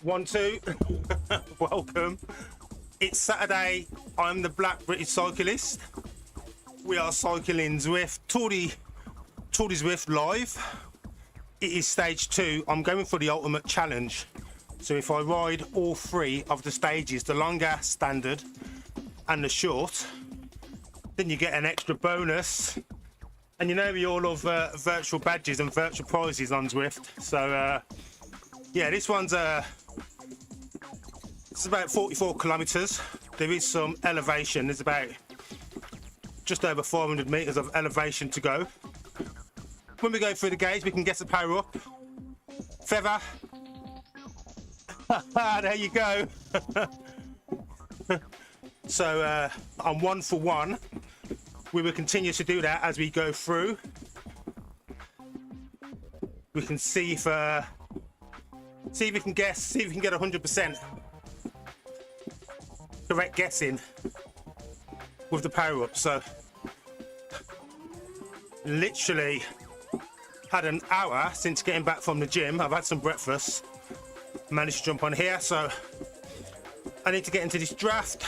1, 2. Welcome. It's Saturday. I'm the Black British Cyclist. We are cycling Zwift, To Zwift live. It is stage 2. I'm going for the ultimate challenge. So if I ride all 3 of the stages, the longer, standard, and the short, then you get an extra bonus. And you know we all love virtual badges and virtual prizes on Zwift. So yeah, this one's it's about 44 kilometers. There is some elevation. There's about just over 400 meters of elevation to go. When we go through the gauge, we can get the power up. Feather. There you go. So I'm 1 for 1. We will continue to do that as we go through. We can see if we can guess, see if we can get 100% correct guessing with the power up. So literally had an hour since getting back from the gym. I've had some breakfast, managed to jump on here, so I need to get into this draft,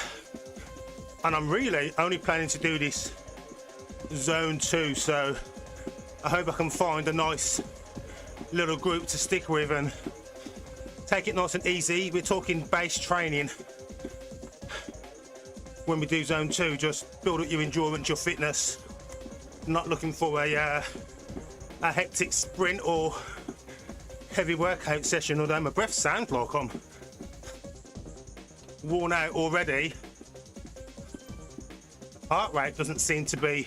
and I'm really only planning to do this zone 2, so I hope I can find a nice little group to stick with and take it nice and easy. We're talking base training when we do zone 2, just build up your endurance, your fitness, not looking for a hectic sprint or heavy workout session, although my breath sounds like I'm worn out already. Heart rate doesn't seem to be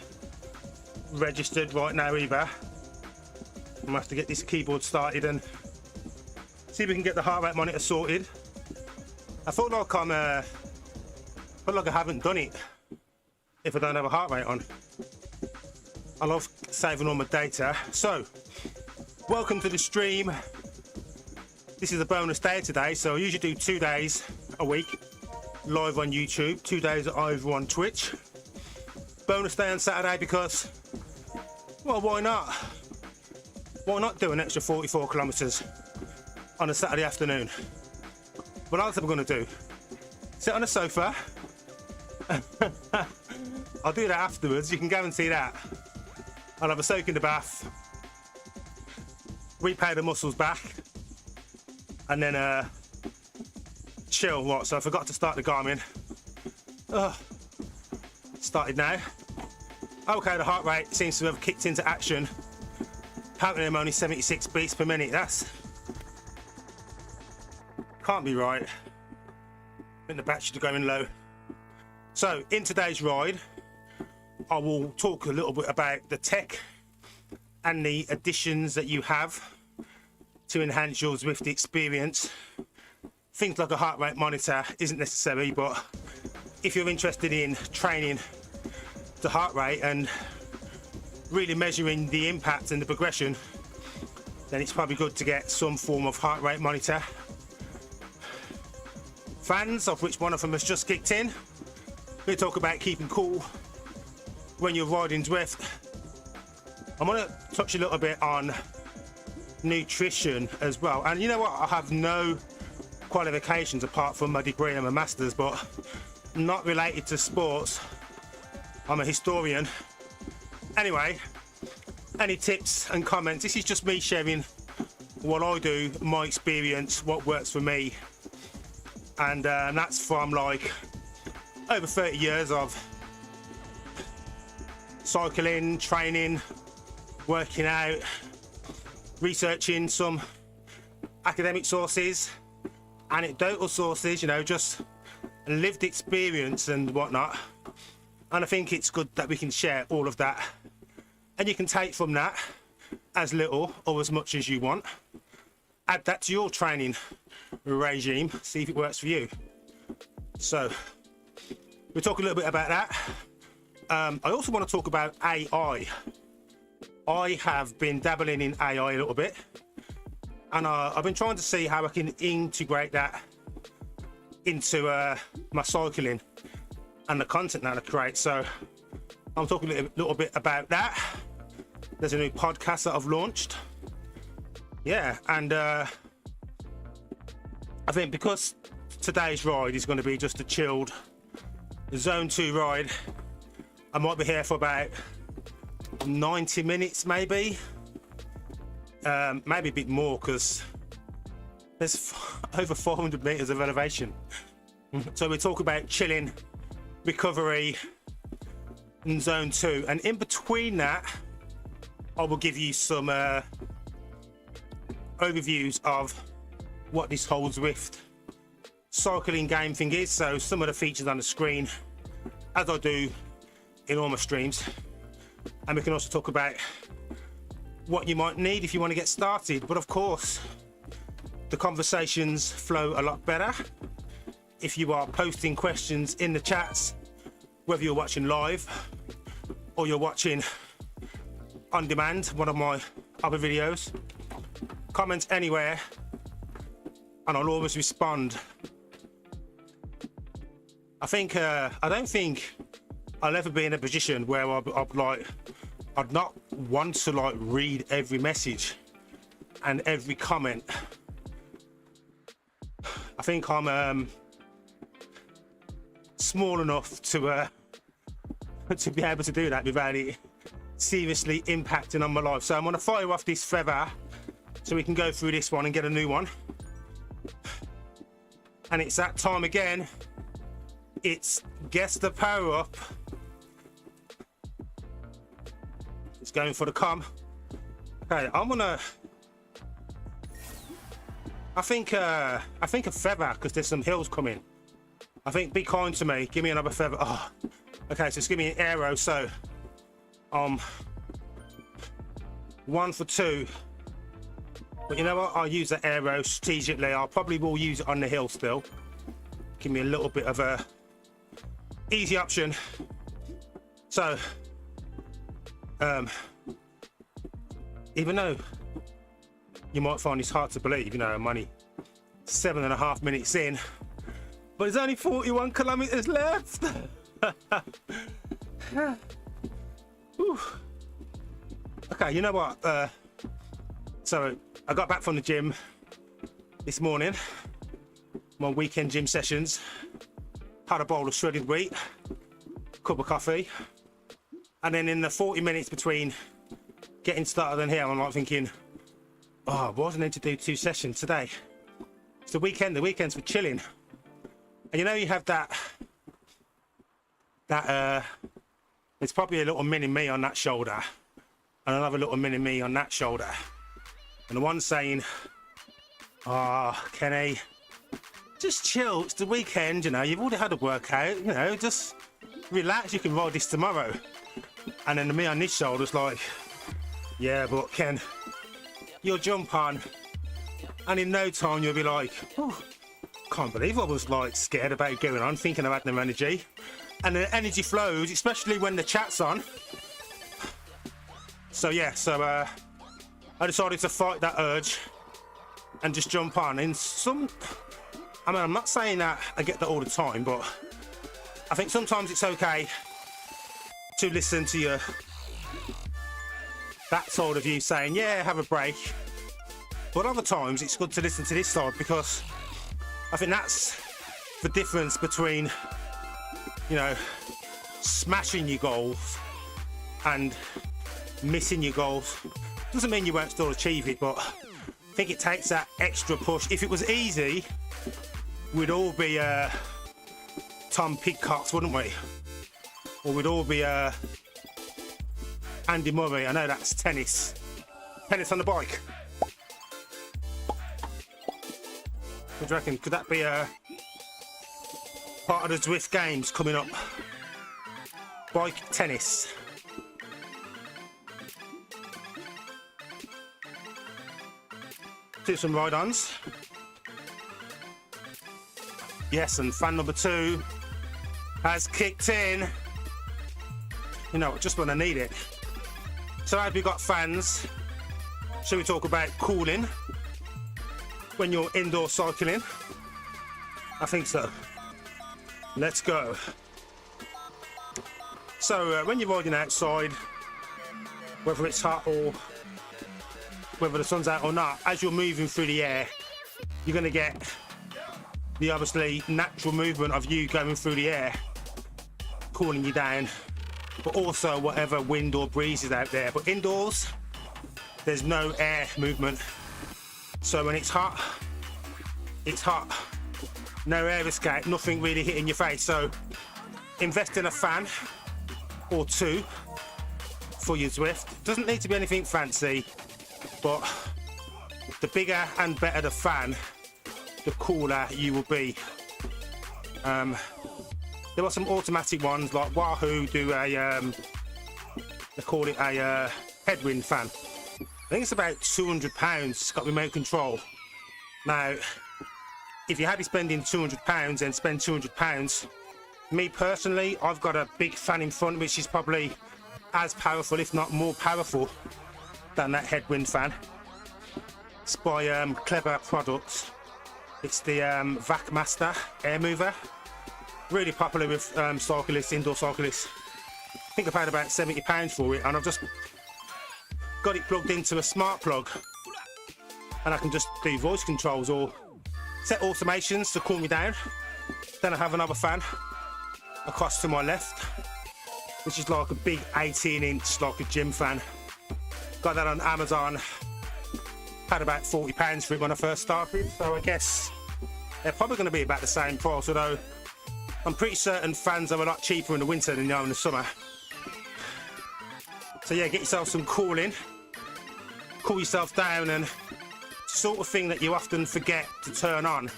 registered right now either. I'm gonna have to get this keyboard started and see if we can get the heart rate monitor sorted. I feel like I haven't done it if I don't have a heart rate on. I love saving all my data. So, welcome to the stream. This is a bonus day today, so I usually do 2 days a week live on YouTube, 2 days over on Twitch. Bonus day on Saturday because, well, why not? Why not do an extra 44 kilometers on a Saturday afternoon? What else am I going to do? Sit on a sofa. I'll do that afterwards, you can guarantee that. I'll have a soak in the bath, repay the muscles back, and then chill. What? So I forgot to start the Garmin. Started now. Okay, the heart rate seems to have kicked into action. Apparently I'm only 76 beats per minute. That's can't be right. I think the batteries are going low. So in today's ride, I will talk a little bit about the tech and the additions that you have to enhance your Zwift experience. Things like a heart rate monitor isn't necessary, but if you're interested in training the heart rate and really measuring the impact and the progression, then it's probably good to get some form of heart rate monitor. Fans, of which one of them has just kicked in. We talk about keeping cool when you're riding Zwift. I'm going to touch a little bit on nutrition as well. And you know what? I have no qualifications apart from my degree and my master's, but not related to sports. I'm a historian. Anyway, any tips and comments? This is just me sharing what I do, my experience, what works for me. And that's from like over 30 years of cycling, training, working out, researching some academic sources, anecdotal sources, you know, just lived experience and whatnot. And I think it's good that we can share all of that, and you can take from that as little or as much as you want. Add that to your training regime, see if it works for you. So we'll talk a little bit about that. I also want to talk about AI. I have been dabbling in AI a little bit, and I've been trying to see how I can integrate that into my cycling and the content that I create. So I'm talking a little bit about that. There's a new podcast that I've launched. Yeah, and I I think because today's ride is going to be just a chilled zone 2 ride, I might be here for about 90 minutes maybe, maybe a bit more, because there's over 400 meters of elevation. So we talk about chilling, recovery in zone 2, and in between that I will give you some overviews of what this whole Zwift cycling game thing is. So some of the features on the screen, as I do in all my streams, and we can also talk about what you might need if you want to get started. But of course, the conversations flow a lot better if you are posting questions in the chats, whether you're watching live or you're watching on demand, one of my other videos. Comments anywhere and I'll always respond. I don't think I'll ever be in a position where I'd not want to like read every message and every comment. I think I'm small enough to be able to do that without it seriously impacting on my life. So I'm going to fire off this feather so we can go through this one and get a new one. And it's that time again. It's guess the power up. It's going for the com. Okay, I think a feather, because there's some hills coming. I think be kind to me, give me another feather. Oh, okay, so just give me an arrow. So 1 for 2. But you know what, I'll use the arrow strategically. I probably will use it on the hill still. Give me a little bit of a easy option. So even though you might find this hard to believe, you know, I'm only 7.5 minutes in, but there's only 41 kilometers left. Okay, you know what, so I got back from the gym this morning, my weekend gym sessions, had a bowl of shredded wheat, cup of coffee, and then in the 40 minutes between getting started on here, I'm like thinking, oh, I wasn't meant to do 2 sessions today. It's the weekend, the weekend's for chilling. And you know, you have that there's probably a little mini me on that shoulder and another little mini me on that shoulder. And the one saying, oh, Kenny, just chill, it's the weekend, you know, you've already had a workout, you know, just relax, you can ride this tomorrow. And then the me on this shoulder's like, yeah, but Ken, you'll jump on and in no time you'll be like, oh, can't believe I was like scared about going on, thinking I had no energy. And the energy flows, especially when the chat's on. So yeah, I decided to fight that urge and just jump on. In some, I mean, I'm not saying that I get that all the time, but I think sometimes it's okay to listen to that side of you saying, yeah, have a break. But other times it's good to listen to this side, because I think that's the difference between, you know, smashing your goals and missing your goals. Doesn't mean you won't still achieve it, but I think it takes that extra push. If it was easy, we'd all be Tom Pidcocks, wouldn't we? Or we'd all be Andy Murray. I know that's tennis. Tennis on the bike. What do you reckon? Could that be part of the Zwift games coming up? Bike tennis. Do some ride-ons. Yes, and fan number 2 has kicked in. You know, just when I need it. So have we got fans? Shall we talk about cooling when you're indoor cycling? I think so. Let's go. So when you're riding outside, whether it's hot or whether the sun's out or not, as you're moving through the air, you're going to get the obviously natural movement of you going through the air, cooling you down, but also whatever wind or breeze is out there. But indoors, there's no air movement. So when it's hot, it's hot. No air escape, nothing really hitting your face. So invest in a fan or two for your Zwift. Doesn't need to be anything fancy, but the bigger and better the fan, the cooler you will be. There are some automatic ones like Wahoo do a, they call it a headwind fan. I think it's about £200. It's got remote control. Now, if you're happy spending £200, then spend £200. Me personally, I've got a big fan in front, which is probably as powerful, if not more powerful, than that headwind fan. It's by Clever Products. It's the Vac Master air mover. Really popular with cyclists, indoor cyclists. I think I paid about £70 for it, and I've just got it plugged into a smart plug, and I can just do voice controls or set automations to cool me down. Then I have another fan across to my left, which is like a big 18-inch, like a gym fan. Got that on Amazon. Had about £40 for it when I first started, so I guess they're probably going to be about the same price, although I'm pretty certain fans are a lot cheaper in the winter than they are in the summer. So yeah, get yourself some cooling, cool yourself down, and sort of thing that you often forget to turn on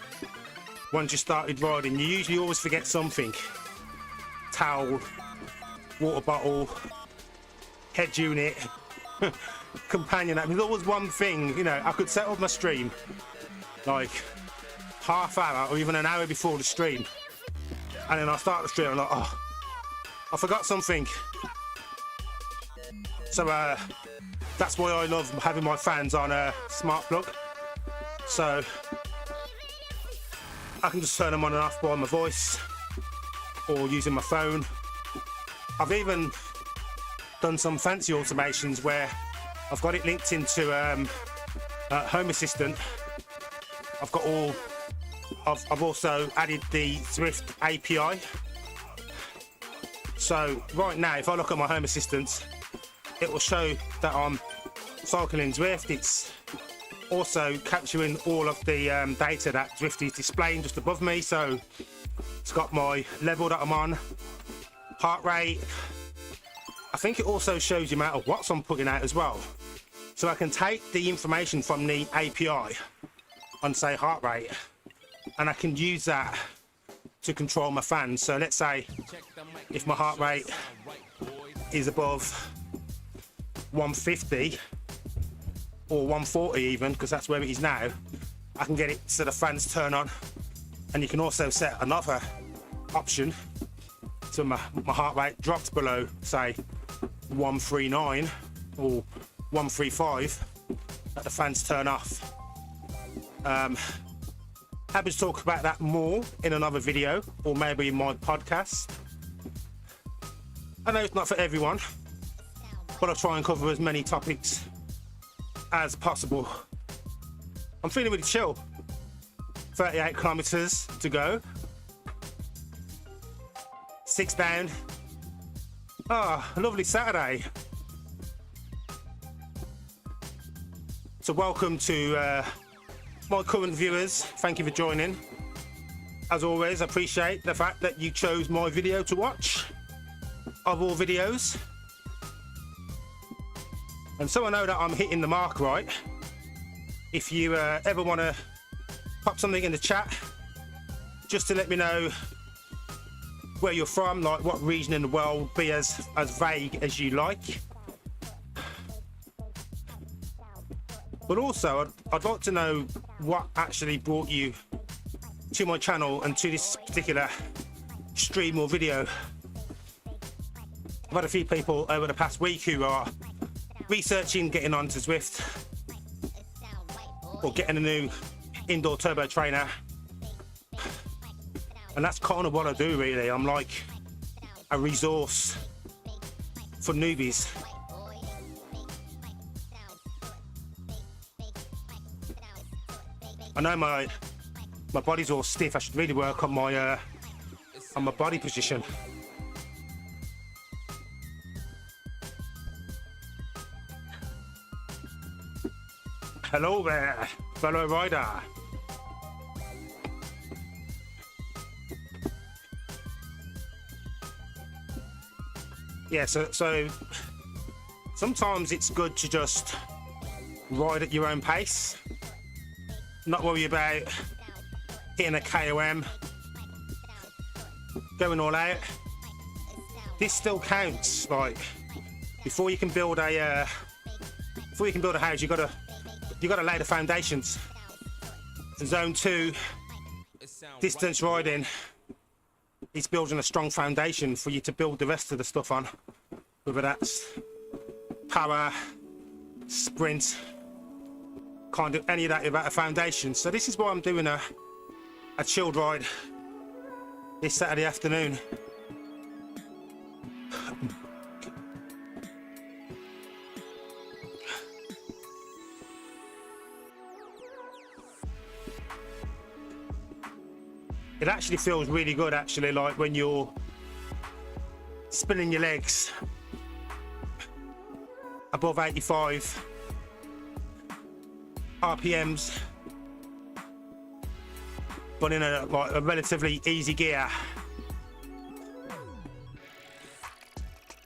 once you started riding. You usually always forget something. Towel, water bottle, head unit, companion app. There's always one thing, you know. I could set up my stream like half hour or even an hour before the stream, and then I start the stream and I'm like, oh, I forgot something. So that's why I love having my fans on a smart plug, so I can just turn them on and off by my voice or using my phone. I've even done some fancy automations where I've got it linked into Home Assistant. I've also added the Zwift API. So right now, if I look at my Home Assistant, it will show that I'm cycling Zwift. It's also capturing all of the data that Zwift is displaying just above me. So it's got my level that I'm on, heart rate. I think it also shows the amount of watts I'm putting out as well. So I can take the information from the API on, say, heart rate, and I can use that to control my fans. So let's say if my heart rate is above 150 or 140 even, because that's where it is now, I can get it so the fans turn on. And you can also set another option so my heart rate drops below, say, 139 or 135, that the fans turn off. Happy to talk about that more in another video or maybe in my podcast. I know it's not for everyone, but I'll try and cover as many topics as possible. I'm feeling really chill. 38 kilometers to go. 6 down. Ah, a lovely Saturday. So welcome to my current viewers. Thank you for joining. As always, I appreciate the fact that you chose my video to watch, of all videos. And so I know that I'm hitting the mark right. If you ever want to pop something in the chat, just to let me know where you're from, like what region in the world, be as vague as you like. But also, I'd like to know what actually brought you to my channel and to this particular stream or video. I've had a few people over the past week who are researching getting onto Zwift or getting a new indoor turbo trainer, and that's kind of what I do really. I'm like a resource for newbies. I know my My body's all stiff. I should really work on my body position. Hello there, fellow rider. Yeah, so sometimes it's good to just ride at your own pace, not worry about hitting a KOM, going all out. This still counts. Like, before you can build a house, you gotta lay the foundations. Zone 2 distance riding is building a strong foundation for you to build the rest of the stuff on, whether that's power, sprint, can't do any of that without a foundation. So this is why I'm doing a chilled ride this Saturday afternoon. It actually feels really good, actually, like when you're spinning your legs above 85 RPMs, but in a relatively easy gear.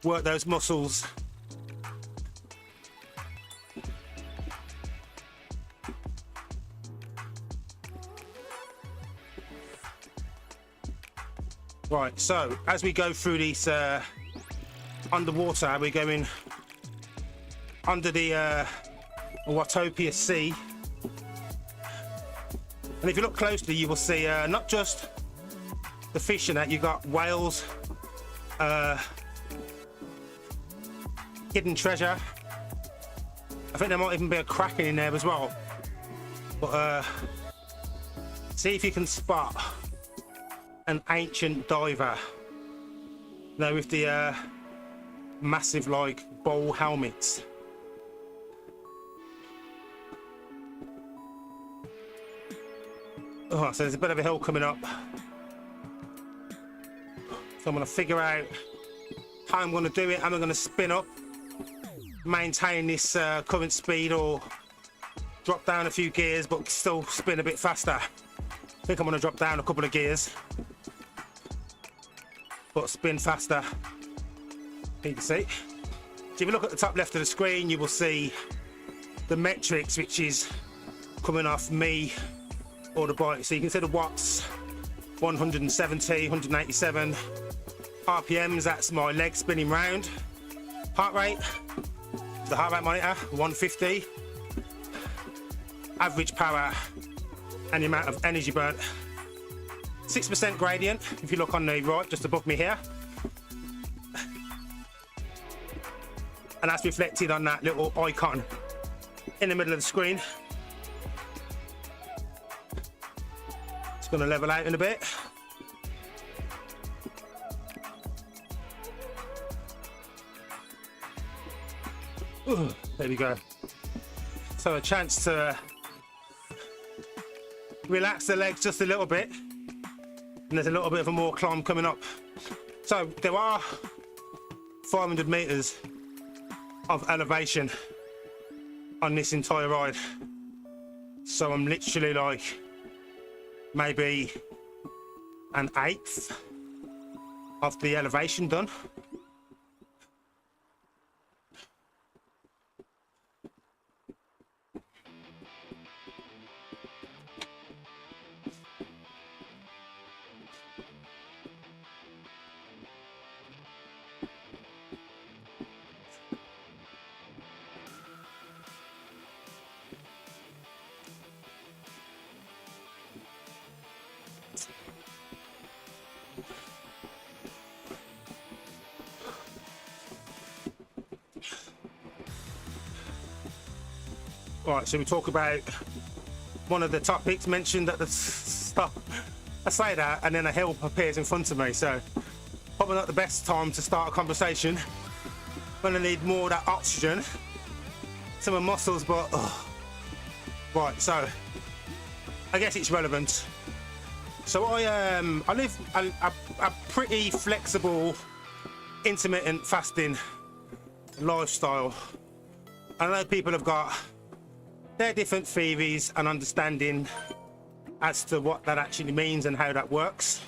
Work those muscles. Right, so as we go through these underwater, we're going under the Watopia Sea, and if you look closely, you will see not just the fish in that. You've got whales, hidden treasure. I think there might even be a kraken in there as well. But see if you can spot an ancient diver. Now with the massive like bowl helmets. Oh, so there's a bit of a hill coming up. So I'm gonna figure out how I'm gonna do it. Am I gonna spin up, maintain this current speed, or drop down a few gears but still spin a bit faster? I think I'm gonna drop down a couple of gears but spin faster. You can see. So if you look at the top left of the screen, you will see the metrics, which is coming off me or the bike. So you can see the watts, 170, 187 RPMs. That's my leg spinning round. Heart rate, the heart rate monitor, 150. Average power and the amount of energy burnt. 6% gradient, if you look on the right, just above me here. And that's reflected on that little icon in the middle of the screen. It's going to level out in a bit. Ooh, there we go. So a chance to relax the legs just a little bit. And there's a little bit of a more climb coming up. So there are 500 meters of elevation on this entire ride. So I'm literally like maybe an eighth of the elevation done. Right, so we talk about one of the topics mentioned at the start. I say that and then a hill appears in front of me, so probably not the best time to start a conversation when I need more of that oxygen to my muscles, but right, so I guess it's relevant. So I live a pretty flexible intermittent fasting lifestyle. I know people have got their different theories and understanding as to what that actually means and how that works,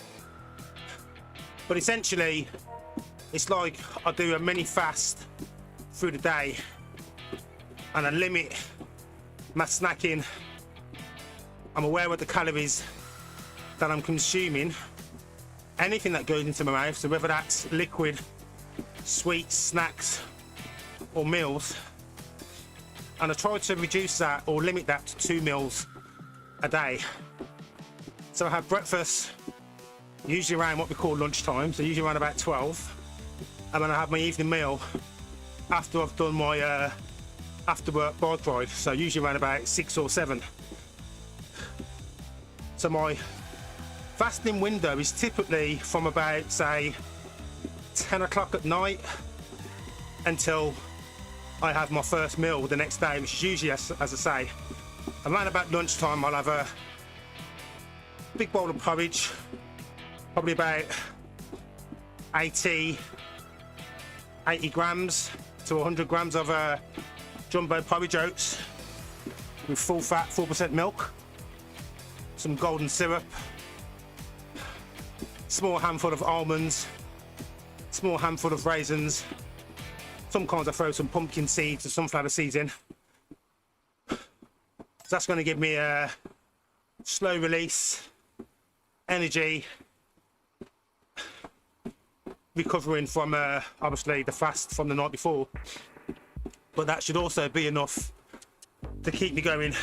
but essentially it's like I do a mini fast through the day and I limit my snacking. I'm aware of the calories that I'm consuming, anything that goes into my mouth, so whether that's liquid, sweets, snacks or meals, and I try to reduce that or limit that to 2 meals a day. So I have breakfast usually around what we call lunchtime, so usually around about 12, and then I have my evening meal after I've done my after work bike ride, so usually around about 6 or 7. So my fasting window is typically from about, say, 10 o'clock at night until I have my first meal the next day, which is usually, as I say, around about lunchtime. I'll have a big bowl of porridge, probably about 80 grams to 100 grams of jumbo porridge oats with full fat, 4% milk, some golden syrup, small handful of almonds, small handful of raisins. Sometimes I throw some pumpkin seeds or sunflower seeds in. So that's going to give me a slow release, energy, recovering from obviously the fast from the night before. But that should also be enough to keep me going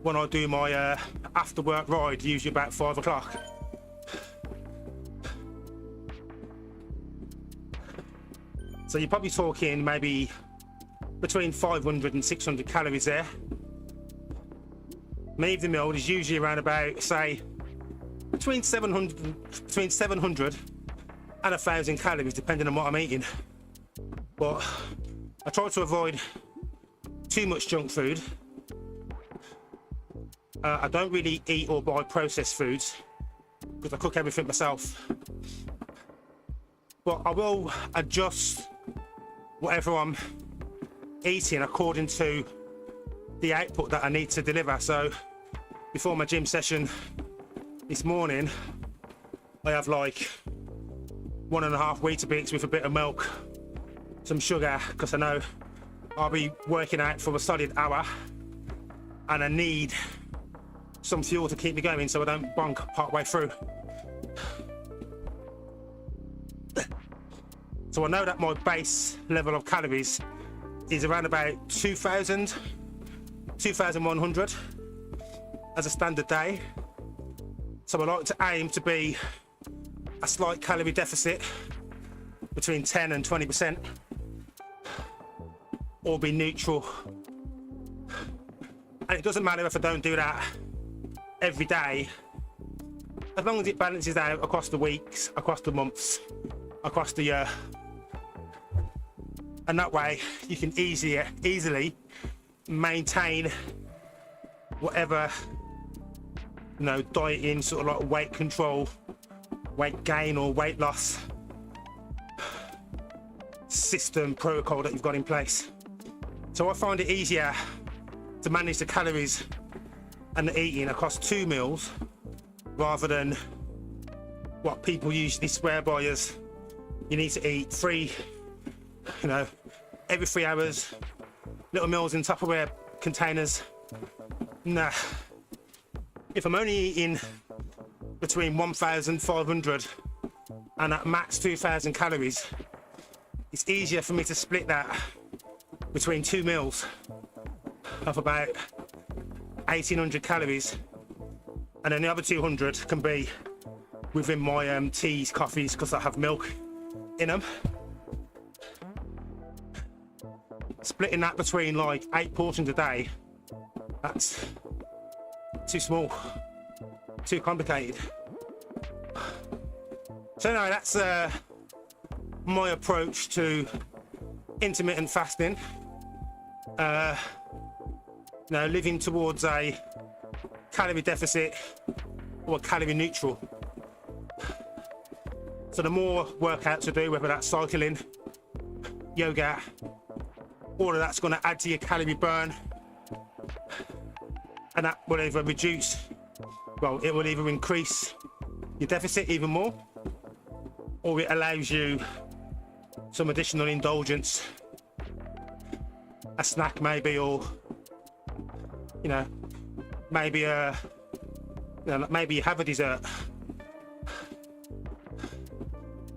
when I do my after work ride, usually about 5 o'clock. So you're probably talking maybe between 500 and 600 calories there. My evening meal is usually around about, say, between 700 and 1,000 calories, depending on what I'm eating. But I try to avoid too much junk food. I don't really eat or buy processed foods because I cook everything myself. But I will adjust whatever I'm eating according to the output that I need to deliver. So before my gym session this morning, I have like 1.5 Weetabix with a bit of milk, some sugar, because I know I'll be working out for a solid hour and I need some fuel to keep me going so I don't bonk part way through. So I know that my base level of calories is around about 2,000, 2,100 as a standard day. So I like to aim to be a slight calorie deficit between 10 and 20%, or be neutral. And it doesn't matter if I don't do that every day, as long as it balances out across the weeks, across the months, across the year. And that way you can easily maintain whatever, you know, dieting, sort of like weight control, weight gain or weight loss system protocol that you've got in place. So I find it easier to manage the calories and the eating across 2 meals rather than what people usually swear by as you need to eat 3, you know, every 3 hours, little meals in Tupperware containers. Nah. If I'm only eating between 1,500 and at max 2,000 calories, it's easier for me to split that between 2 meals of about 1,800 calories, and then the other 200 can be within my teas, coffees, because I have milk in them. Splitting that between like 8 portions a day, that's too small, too complicated. So no, that's my approach to intermittent fasting. You know, living towards a calorie deficit or calorie neutral. So the more workout to do, whether that's cycling, yoga, all of that's going to add to your calorie burn, and that will either reduce, well, it will either increase your deficit even more, or it allows you some additional indulgence, a snack maybe, or you know, maybe maybe you have a dessert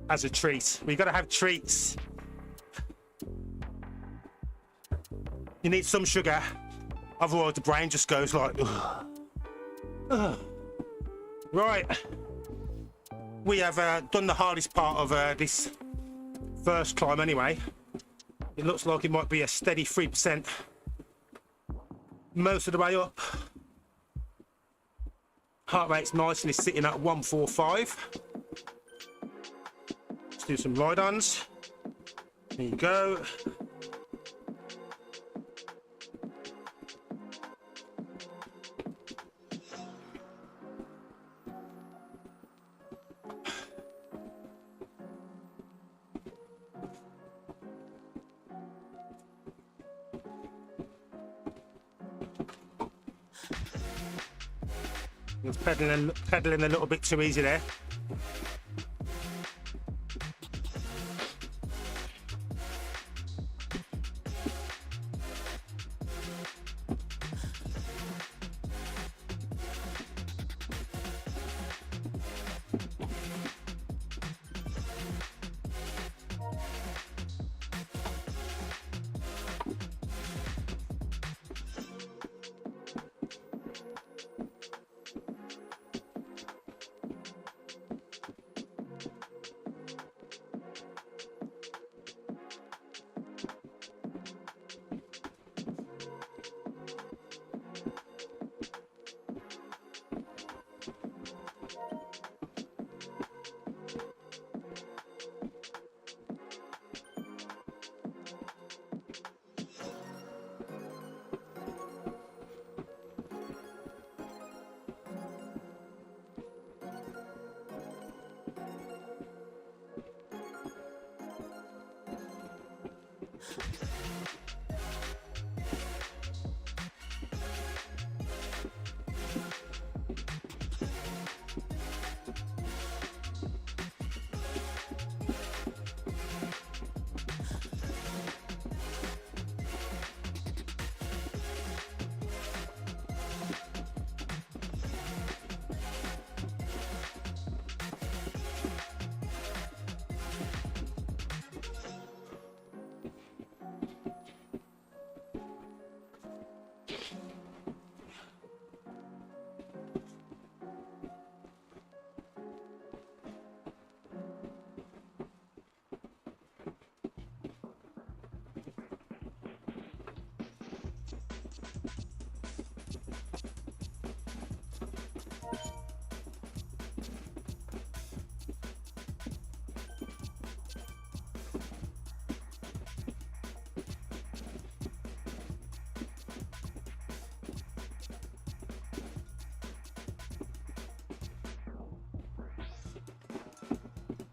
as a treat. We've got to have treats. You need some sugar, otherwise the brain just goes like, ugh. Ugh. Right, we have done the hardest part of this first climb anyway. It looks like it might be a steady 3% most of the way up. Heart rate's nicely sitting at 145. Let's do some ride-ons. There you go. It's pedaling a little bit too easy there.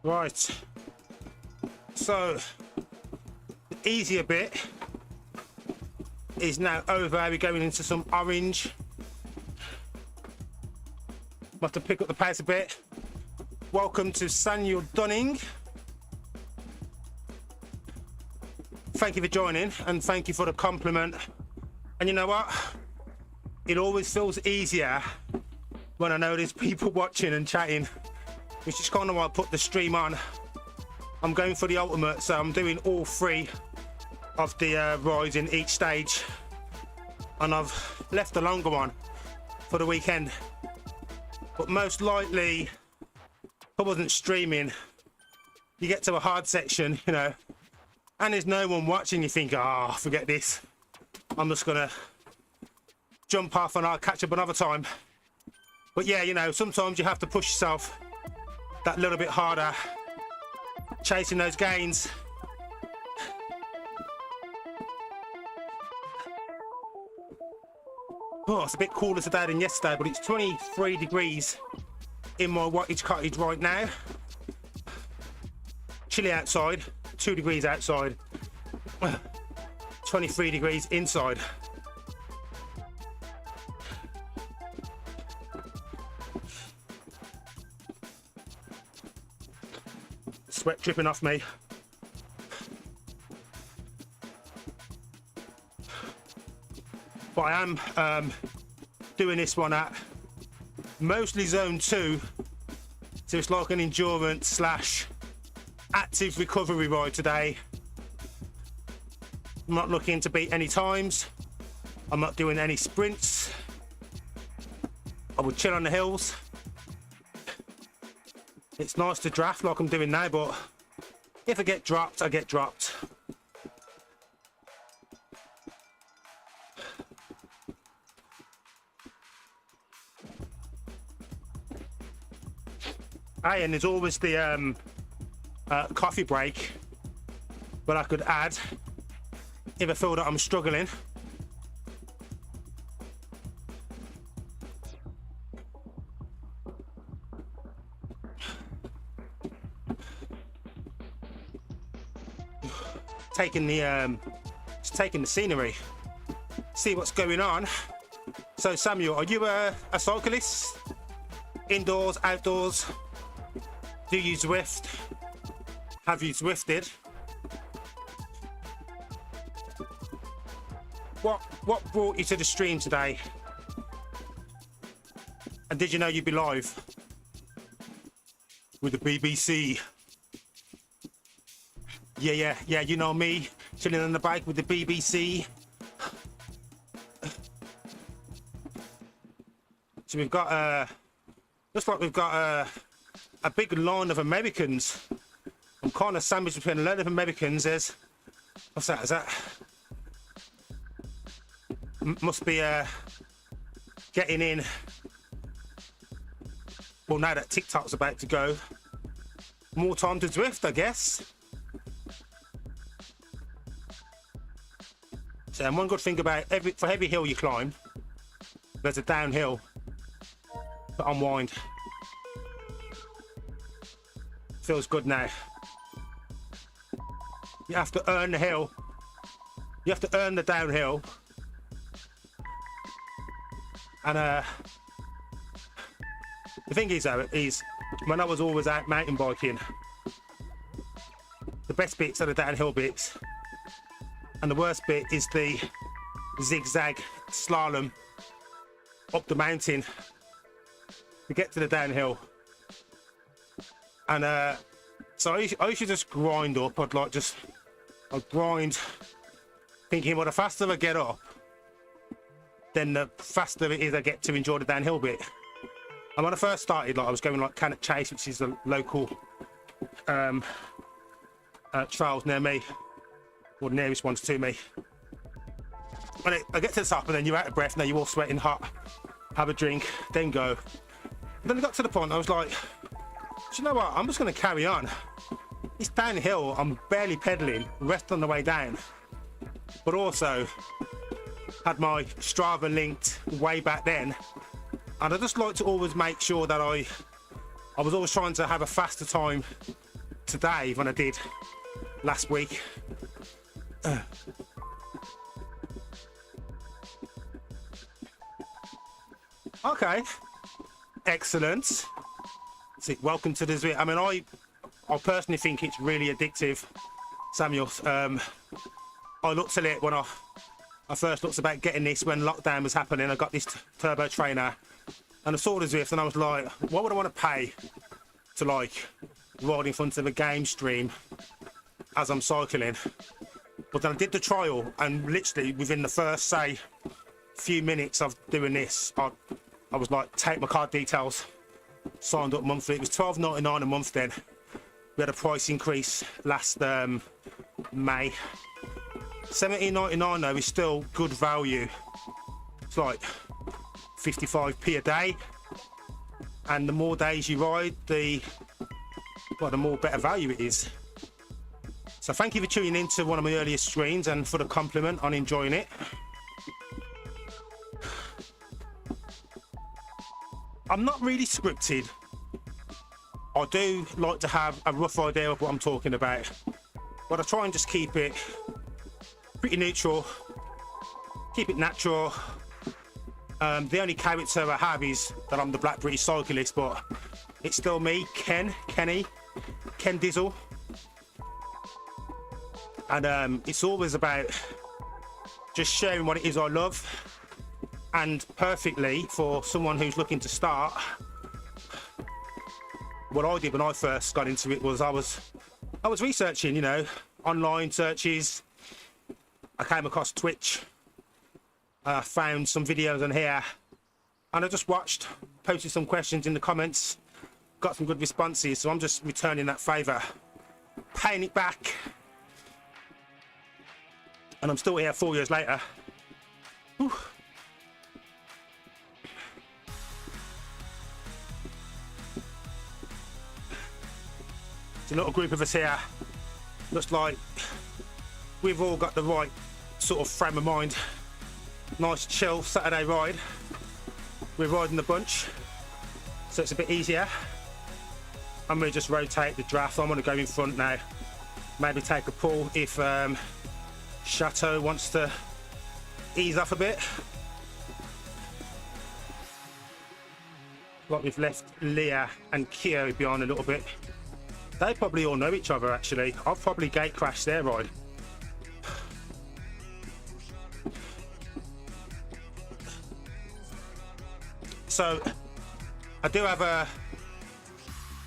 Right, so the easier bit is now over. We're going into some orange. Have to pick up the pace a bit. Welcome to Samuel Dunning. Thank you for joining, and thank you for the compliment. And you know what? It always feels easier when I know there's people watching and chatting, which is kind of why I put the stream on. I'm going for the ultimate, so I'm doing all three of the rides in each stage, and I've left the longer one for the weekend. But most likely, if I wasn't streaming, you get to a hard section, you know, and there's no one watching, you think, oh, forget this. I'm just gonna jump off and I'll catch up another time. But yeah, you know, sometimes you have to push yourself that little bit harder, chasing those gains. Oh, it's a bit cooler today than yesterday, but it's 23 degrees in my wattage cottage right now. Chilly outside, 2 degrees outside, 23 degrees inside. Sweat dripping off me. But I am doing this one at mostly zone 2, so it's like an endurance slash active recovery ride today. I'm not looking to beat any times. I'm not doing any sprints. I will chill on the hills. It's nice to draft like I'm doing now, but if I get dropped, I get dropped. Hey, and there's always the coffee break, but I could add if I feel that I'm struggling. Taking the scenery, see what's going on. So Samuel, are you a cyclist? Indoors, outdoors? Do you Zwift? Have you Zwifted? What brought you to the stream today? And did you know you'd be live with the BBC? Yeah, you know me, chilling on the bike with the BBC. So we've got looks like we've got a big line of Americans. I'm kind of sandwiched between a load of Americans. There's, what's that? Is that? Must be getting in. Well, now that TikTok's about to go, more time to Zwift, I guess. So, and one good thing about for every hill you climb, there's a downhill to unwind. Feels good now. You have to earn the hill. You have to earn the downhill. And the thing is though, is when I was always out mountain biking, the best bits are the downhill bits. And the worst bit is the zigzag slalom up the mountain to get to the downhill. And so I used to just grind up. I'd grind thinking, well, the faster I get up, then the faster it is I get to enjoy the downhill bit. And when I first started, I was going like Cannock Chase, which is the local trails near me, or the nearest ones to me. When I get to the top and then you're out of breath, now you're all sweating hot, have a drink, then go. And then I got to the point, I was like, do you know what, I'm just going to carry on. It's downhill, I'm barely pedaling, rest on the way down. But also had my Strava linked way back then, and I just like to always make sure that I was always trying to have a faster time today than I did last week. Okay, excellent. See, welcome to the Zwift. I mean, I personally think it's really addictive, Samuel. I looked at it when I first looked about getting this when lockdown was happening. I got this turbo trainer and I saw the Zwift and I was like, what would I want to pay to like ride in front of a game stream as I'm cycling? But then I did the trial and literally within the first, say, few minutes of doing this, I was like, take my card details, signed up monthly. It was $12.99 a month then. We had a price increase last May. $17.99 though is still good value. It's like 55p a day, and the more days you ride, the more better value it is. So thank you for tuning in to one of my earliest streams and for the compliment on enjoying it. I'm not really scripted I do like to have a rough idea of what I'm talking about, but I try and just keep it pretty neutral, keep it natural. The only character I have is that I'm the Black British Cyclist, but it's still me, Ken Dizzle. And it's always about just sharing what it is I love. And perfectly for someone who's looking to start, what I did when I first got into it was I was researching, you know, online searches. I came across Twitch. I found some videos on here, and I just watched, posted some questions in the comments, got some good responses, so I'm just returning that favour, paying it back, and I'm still here 4 years later. Whew. It's a little group of us here. Looks like we've all got the right sort of frame of mind. Nice chill Saturday ride. We're riding the bunch, so it's a bit easier. I'm going to just rotate the draft. I'm going to go in front now. Maybe take a pull if Chateau wants to ease off a bit. Like we've left Leah and Keo behind a little bit. They probably all know each other actually. I've probably gate crashed their ride. So I do have a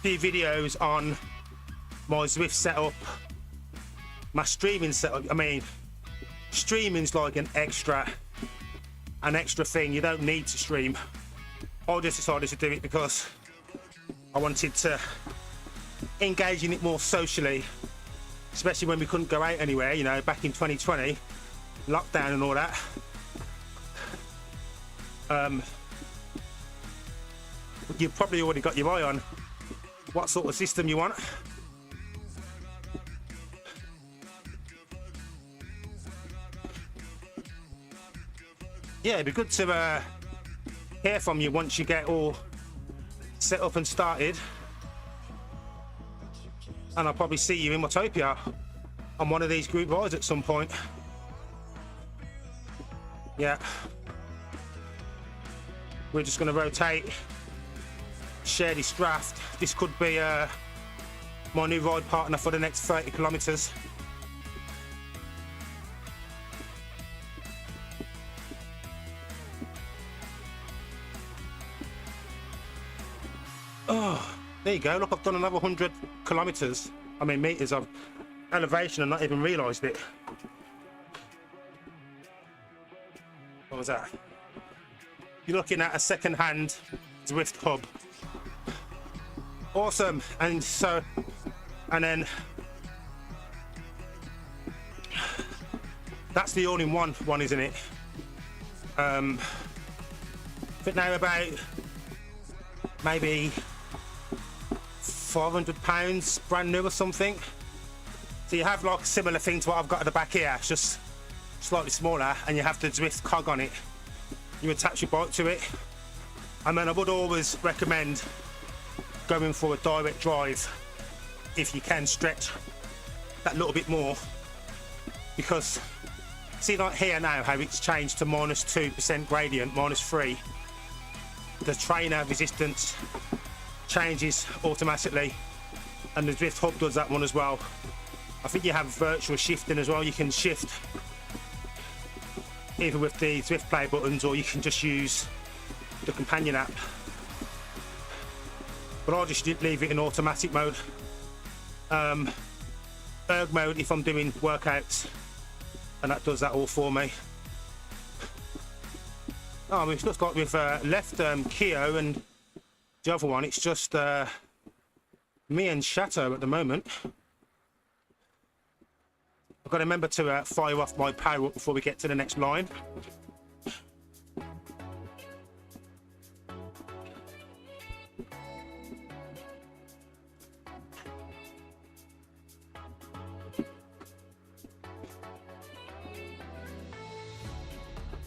few videos on my Zwift setup, my streaming setup. I mean, streaming's like an extra thing. You don't need to stream. I just decided to do it because I wanted to engage in it more socially, especially when we couldn't go out anywhere, you know, back in 2020, lockdown and all that. You've probably already got your eye on what sort of system you want. Yeah, it'd be good to hear from you once you get all set up and started. And I'll probably see you in Watopia on one of these group rides at some point. Yeah. We're just going to rotate, share this draft. This could be my new ride partner for the next 30 kilometers. Oh, there you go. Look, I've done another 100 kilometers. I mean, meters of elevation and not even realised it. What was that? You're looking at a second-hand Zwift hub. Awesome. And so, and then that's the all-in-one one, isn't it? I think now about maybe £500 brand new or something. So you have like a similar thing to what I've got at the back here. It's just slightly smaller, and you have the Zwift cog on it. You attach your bike to it, and then I would always recommend going for a direct drive if you can stretch that little bit more, because see, like here now how it's changed to -2% gradient, -3. The trainer resistance changes automatically, and the Zwift hub does that one as well. I think you have virtual shifting as well. You can shift either with the Zwift play buttons, or you can just use the companion app. But I'll just leave it in automatic mode. Erg mode if I'm doing workouts, and that does that all for me. Oh, I mean, it looks like we've left Keo and the other one. It's just me and Chateau at the moment. I've got to remember to fire off my Powerup before we get to the next line.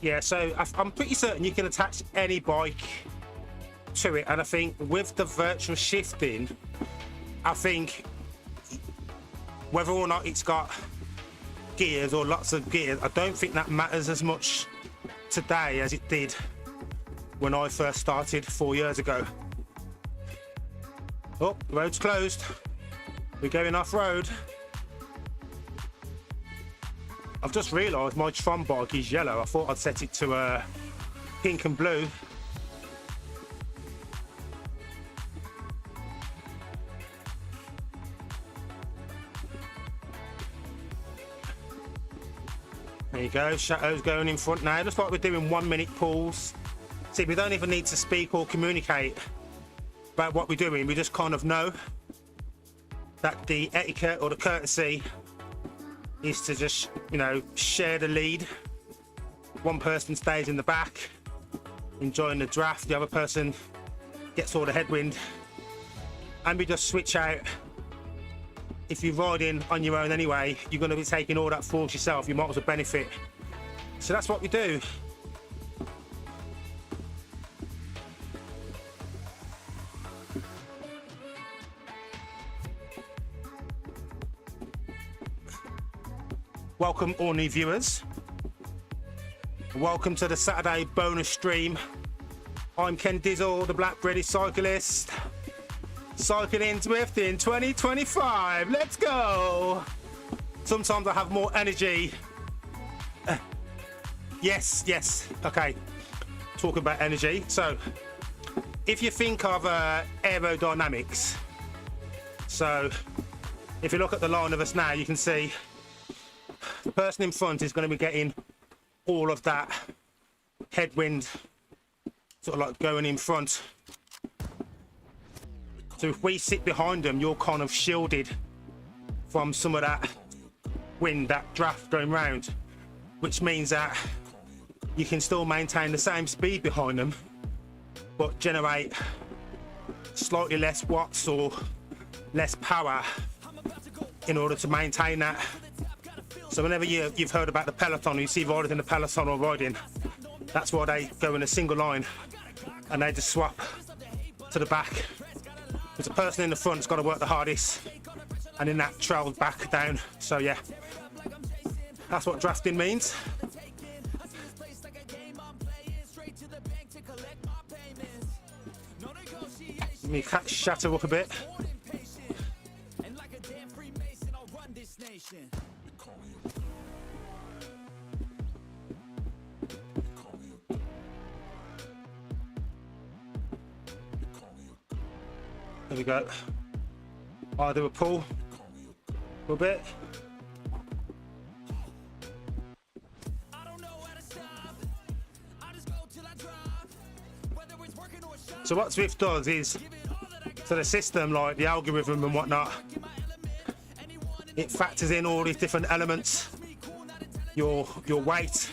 Yeah, so I'm pretty certain you can attach any bike to it, and I think with the virtual shifting, I think whether or not it's got gears or lots of gears, I don't think that matters as much today as it did when I first started 4 years ago. Oh, the road's closed. We're going off road. I've just realised my Tron bike is yellow. I thought I'd set it to pink and blue. There you go, Shadow's going in front now. Just like we're doing 1 minute pulls. See, we don't even need to speak or communicate about what we're doing. We just kind of know that the etiquette or the courtesy is to just, you know, share the lead. One person stays in the back, enjoying the draft. The other person gets all the headwind. And we just switch out. If you're riding on your own anyway, you're going to be taking all that force yourself. You might as well benefit. So that's what we do. Welcome all new viewers. Welcome to the Saturday bonus stream. I'm Ken Dizzle, the Black British Cyclist. Cycling Zwifting 2025. Let's go. Sometimes I have more energy. Yes. Okay. Talk about energy. So, if you think of aerodynamics, so if you look at the line of us now, you can see the person in front is going to be getting all of that headwind, sort of like going in front. So if we sit behind them, you're kind of shielded from some of that wind, that draft going round, which means that you can still maintain the same speed behind them, but generate slightly less watts or less power in order to maintain that. So whenever you've heard about the peloton, or you see riders in the peloton or riding, that's why they go in a single line and they just swap to the back. Because the person in the front's got to work the hardest, and then that trails back down. So yeah, that's what drafting means. Let me shatter up a bit. There we go. I'll do a pull a bit. So what Zwift does is, so the system, like the algorithm and whatnot, it factors in all these different elements. Your weight,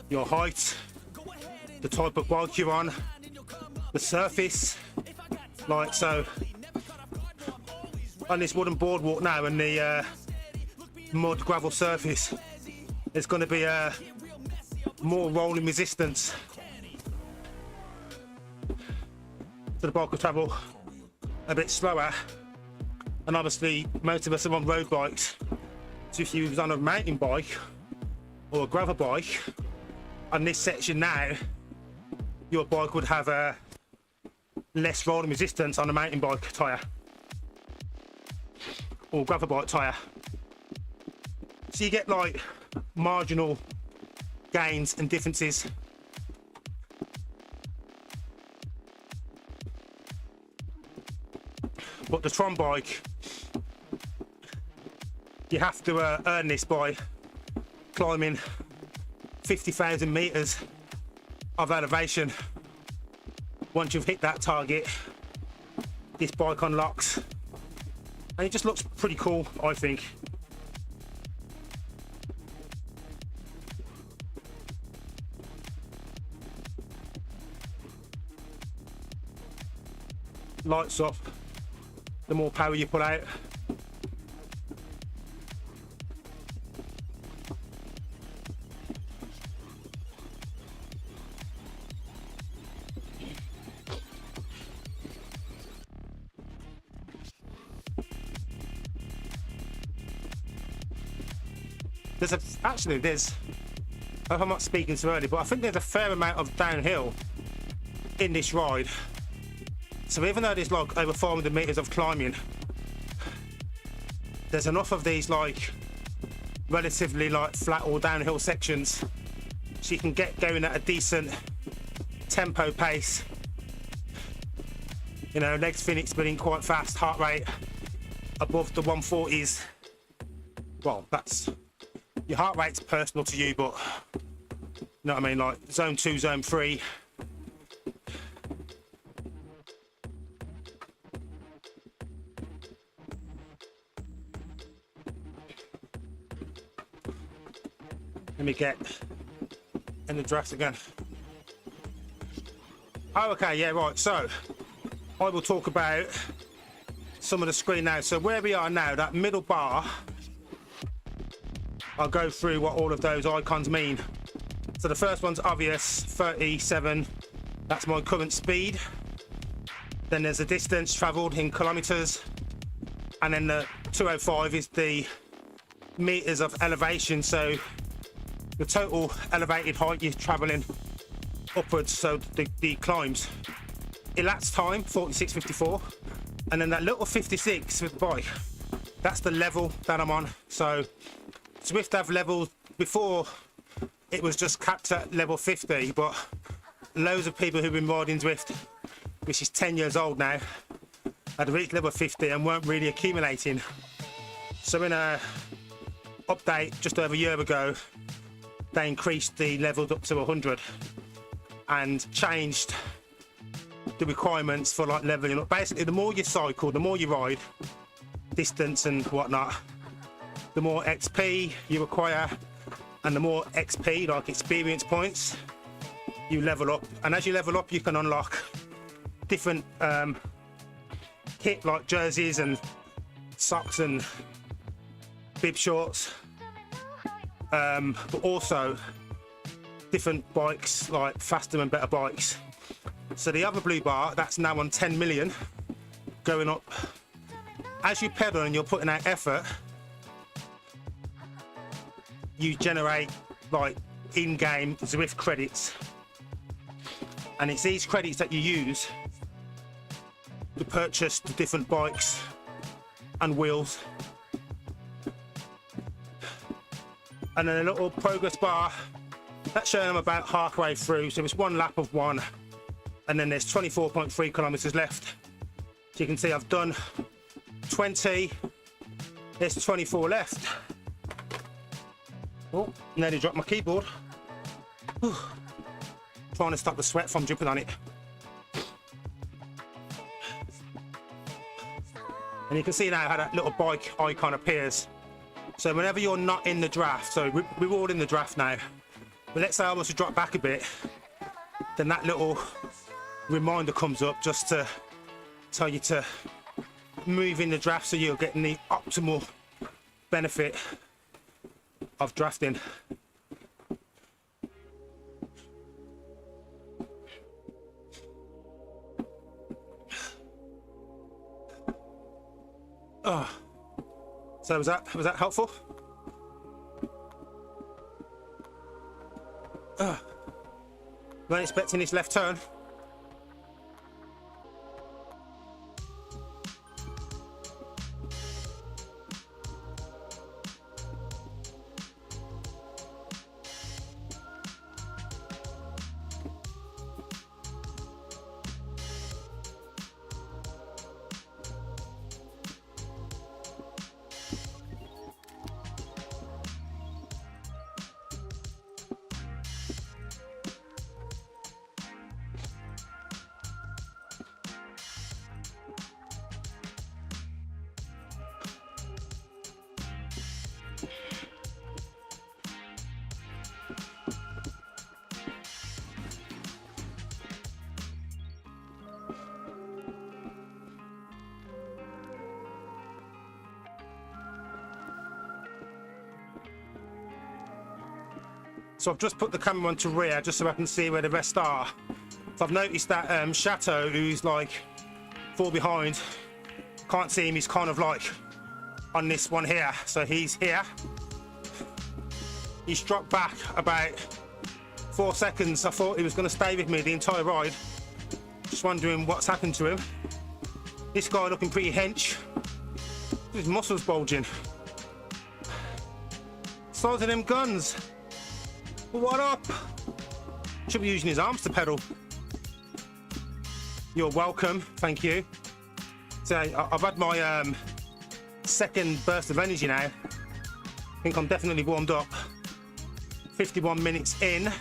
your height, the type of bike you're on, the surface. Like so, on this wooden boardwalk now and the mud gravel surface, there's going to be more rolling resistance, so the bike will travel a bit slower. And obviously, most of us are on road bikes, so if you was on a mountain bike or a gravel bike, on this section now, your bike would have a less rolling resistance on a mountain bike tyre or gravel bike tyre. So you get like marginal gains and differences. But the Tron bike, you have to earn this by climbing 50,000 metres of elevation. Once you've hit that target, this bike unlocks, and it just looks pretty cool, I think. Lights up, the more power you put out. there's I hope I'm not speaking too early, but I think there's a fair amount of downhill in this ride. So even though there's like over 400 meters of climbing, there's enough of these like relatively like flat or downhill sections so you can get going at a decent tempo pace. You know, legs spinning quite fast, heart rate above the 140s. Well, that's your heart rate's personal to you, but you know what I mean, like zone 2, zone 3. Let me get in the draft again. Oh, okay, yeah, right. So I will talk about some of the screen now. So where we are now, that middle bar, I'll go through what all of those icons mean. So the first one's obvious, 37. That's my current speed. Then there's the distance traveled in kilometers. And then the 205 is the meters of elevation. So the total elevated height you're traveling upwards, so the climbs. Elapsed time, 46.54. And then that little 56 with the bike, that's the level that I'm on. So Zwift have levels. Before it was just capped at level 50, but loads of people who've been riding Zwift, which is 10 years old now, had reached level 50 and weren't really accumulating. So in a update just over a year ago, they increased the levels up to 100 and changed the requirements for like leveling up. Basically, the more you cycle, the more you ride, distance and whatnot, the more XP you require, and the more XP, like experience points, you level up. And as you level up, you can unlock different kit like jerseys and socks and bib shorts, but also different bikes, like faster and better bikes. So the other blue bar, that's now on 10 million, going up. As you pedal and you're putting out effort, you generate like in-game Zwift credits, and it's these credits that you use to purchase the different bikes and wheels. And then a little progress bar, that's showing I'm about halfway through, so it's one lap of one, and then there's 24.3 kilometers left. So you can see I've done 20, there's 24 left. Oh, nearly dropped my keyboard. Whew. Trying to stop the sweat from dripping on it. And you can see now how that little bike icon appears. So whenever you're not in the draft, so we're all in the draft now, but let's say I was to drop back a bit, then that little reminder comes up just to tell you to move in the draft so you're getting the optimal benefit of drafting. Oh. So was that helpful? Weren't expecting this left turn. So I've just put the camera onto rear just so I can see where the rest are. So I've noticed that Chateau, who's like fall behind, can't see him, he's kind of like on this one here. So he's here. he's dropped back about 4 seconds. I thought he was going to stay with me the entire ride. Just wondering what's happened to him. This guy looking pretty hench. His muscles bulging. Size of them guns. What up? Should be using his arms to pedal. You're welcome, thank you. So I've had my second burst of energy now. I think I'm definitely warmed up. 51 minutes in.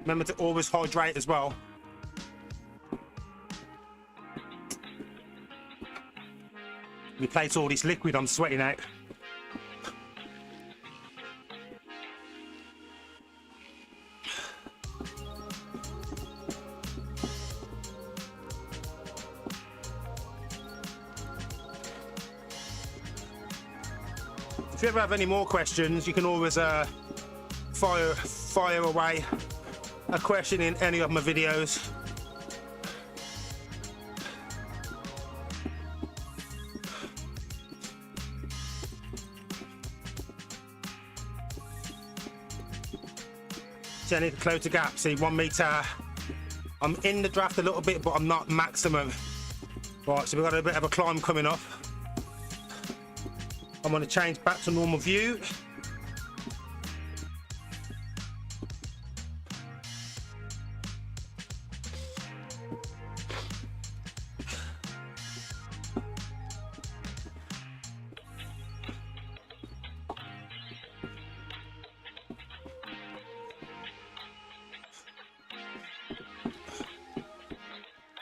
Remember to always hydrate as well. Replace all this liquid I'm sweating out. If you ever have any more questions, you can always fire away a question in any of my videos. So I need to close the gap. See, 1 meter. I'm in the draft a little bit, but I'm not maximum. Right, so we've got a bit of a climb coming up. I'm going to change back to normal view.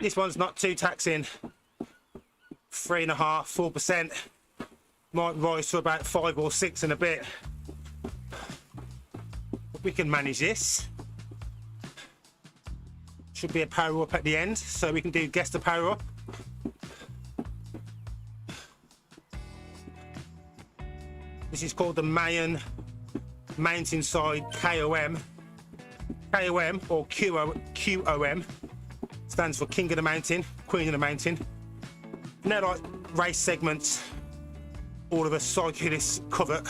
This one's not too taxing. 3.5%, 4%. Might rise to about 5 or 6 in a bit. We can manage this. Should be a power up at the end, so we can do guess the power up. This is called the Mayan Mountainside KOM. KOM or QOM stands for King of the Mountain, Queen of the Mountain. And they're like race segments all of us cyclists cover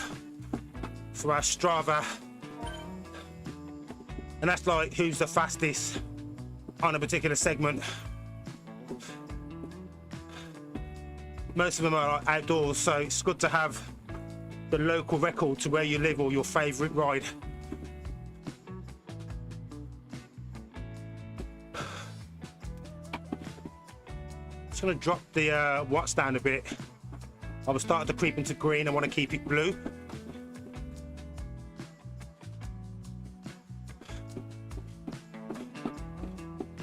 for our Strava. And that's like who's the fastest on a particular segment. Most of them are like outdoors, so it's good to have the local record to where you live or your favourite ride. Just going to drop the watts down a bit. I was starting to creep into green. I want to keep it blue.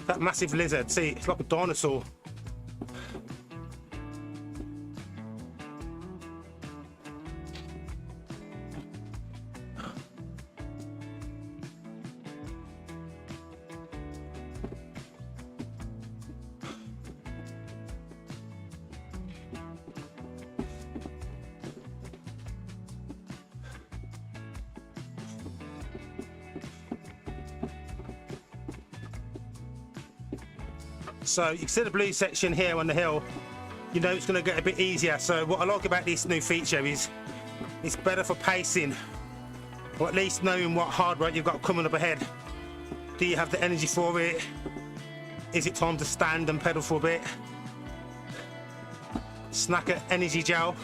That massive lizard, see, it's like a dinosaur. So you can see the blue section here on the hill. You know it's going to get a bit easier. So what I like about this new feature is it's better for pacing, or at least knowing what hard work you've got coming up ahead. Do you have the energy for it? Is it time to stand and pedal for a bit? Snack an energy gel.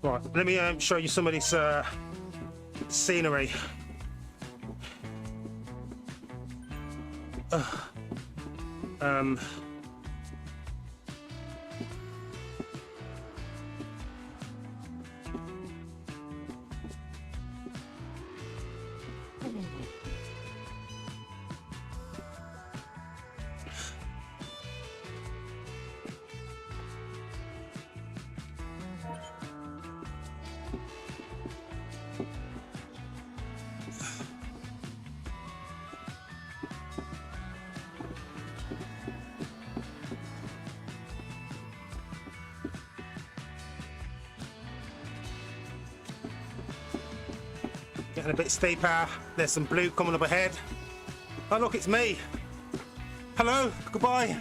Right, let me show you some of this scenery. Getting a bit steeper. There's some blue coming up ahead. Oh look, it's me. Hello, goodbye.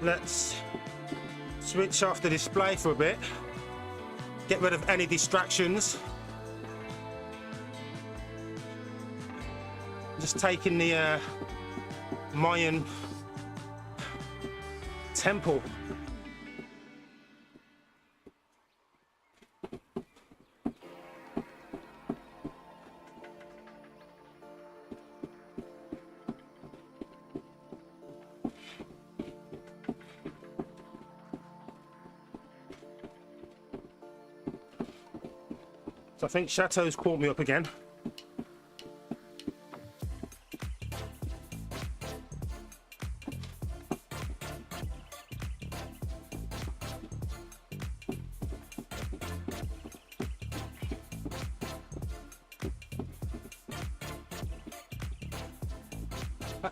Let's switch off the display for a bit. Get rid of any distractions. Just taking the Mayan temple. So I think Chateau's caught me up again.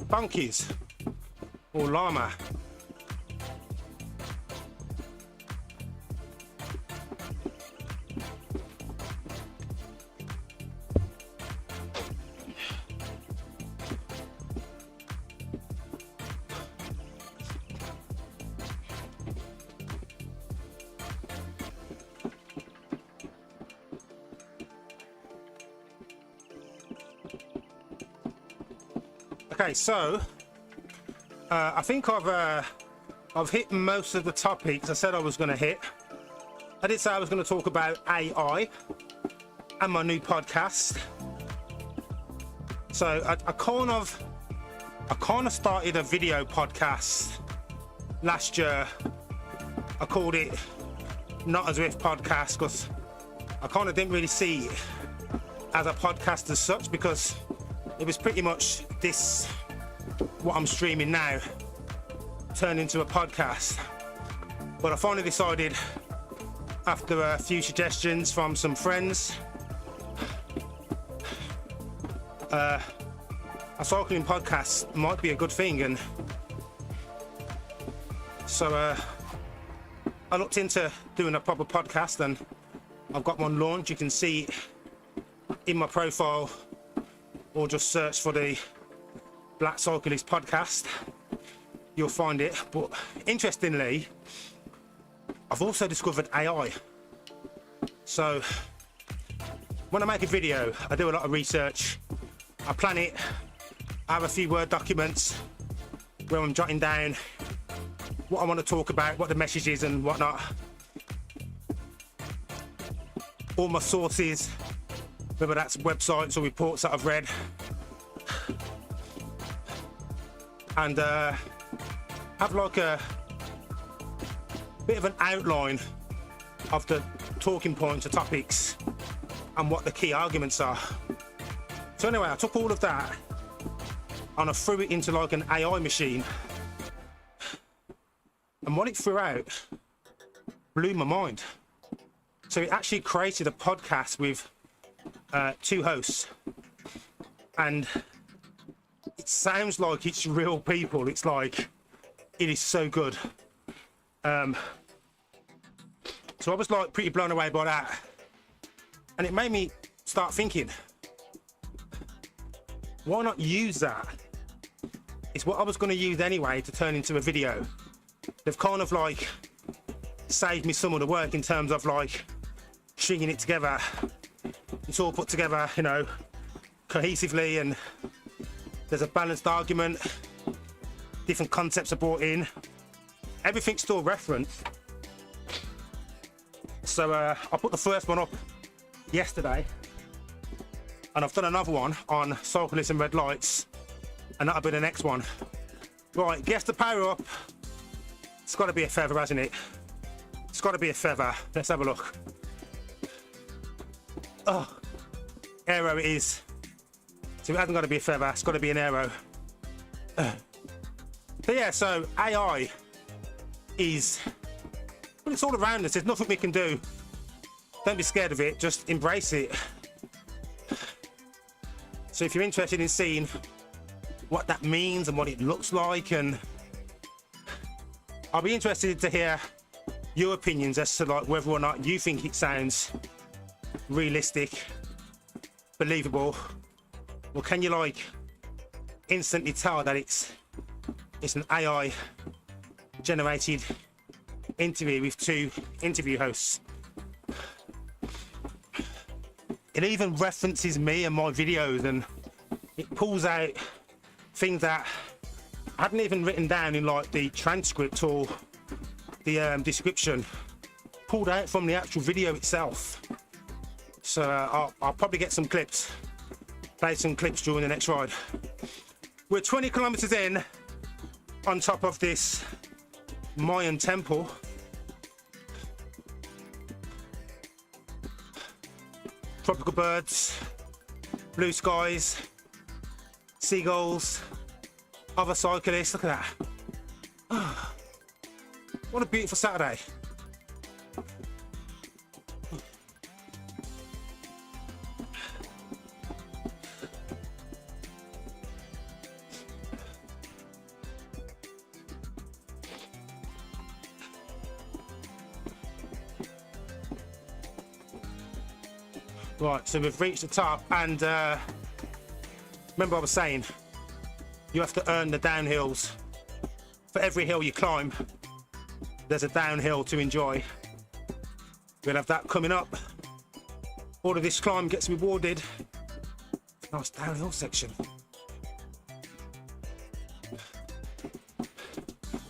Bunkies or Llama. Okay, so I think I've hit most of the topics I said I was going to hit. I did say I was going to talk about AI and my new podcast. So I kind of started a video podcast last year. I called it Not a Zwift Podcast because I kind of didn't really see it as a podcast as such, because it was pretty much this, what I'm streaming now, turned into a podcast. But I finally decided, after a few suggestions from some friends, a cycling podcast might be a good thing. And so I looked into doing a proper podcast, and I've got one launched. You can see it in my profile, or just search for the Black Cyclist podcast. You'll find it. But interestingly, I've also discovered AI. So when I make a video, I do a lot of research. I plan it. I have a few Word documents where I'm jotting down what I want to talk about, what the message is and whatnot. All my sources, whether that's websites or reports that I've read. And have like a bit of an outline of the talking points, the topics, and what the key arguments are. So anyway, I took all of that and I threw it into like an AI machine. And what it threw out blew my mind. So it actually created a podcast with 2 hosts, and it sounds like it's real people. It's like, it is so good. So I was like pretty blown away by that, and it made me start thinking, why not use that? It's what I was going to use anyway to turn into a video. They've kind of like saved me some of the work in terms of like stringing it together. It's all put together, you know, cohesively, and there's a balanced argument. Different concepts are brought in. Everything's still referenced. So I put the first one up yesterday, and I've done another one on cyclists and red lights, and that'll be the next one. Right, guess the power up. It's got to be a feather, hasn't it? It's got to be a feather. Let's have a look. Oh, aero it is. So it hasn't got to be a feather, it's got to be an aero. But yeah, so AI is, well, it's all around us. There's nothing we can do. Don't be scared of it, just embrace it. So if you're interested in seeing what that means and what it looks like, and I'll be interested to hear your opinions as to like whether or not you think it sounds realistic, believable, or can you like instantly tell that it's an AI generated interview with 2 interview hosts. It even references me and my videos, and it pulls out things that I hadn't even written down in like the transcript or the description, pulled out from the actual video itself. So I'll probably get some clips, play some clips during the next ride. We're 20 kilometers in on top of this Mayan temple. Tropical birds, blue skies, seagulls, other cyclists. Look at that. What a beautiful Saturday. Right, so we've reached the top, and remember I was saying you have to earn the downhills. For every hill you climb, there's a downhill to enjoy. We'll have that coming up. All of this climb gets rewarded. Nice downhill section.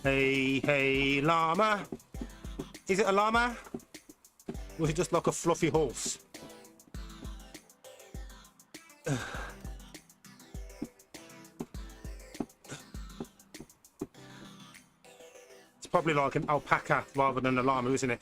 Hey, llama. Is it a llama? Or is it just like a fluffy horse? It's probably like an alpaca rather than a llama, isn't it?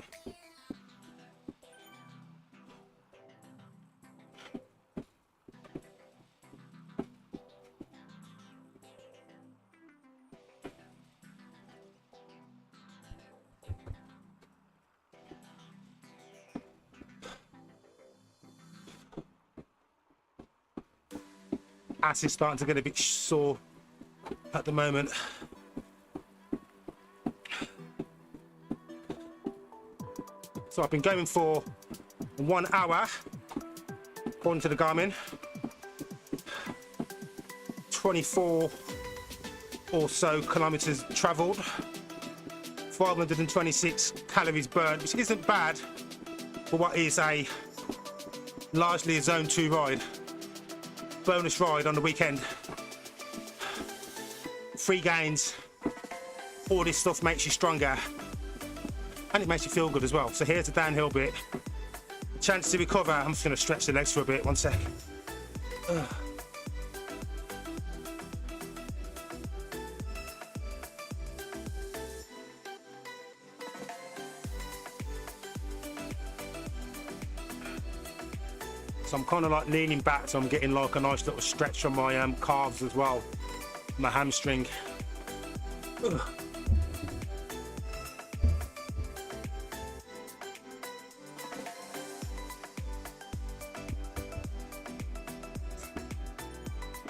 Ass is starting to get a bit sore at the moment. So I've been going for 1 hour, according to the Garmin. 24 or so kilometers traveled. 526 calories burned, which isn't bad for what is a largely a zone 2 ride. Bonus ride on the weekend. Free gains, all this stuff makes you stronger, and it makes you feel good as well. So here's the downhill bit. Chance to recover. I'm just going to stretch the legs for a bit. 1 sec. So I'm kind of like leaning back, so I'm getting like a nice little stretch on my calves as well, my hamstring. Ugh.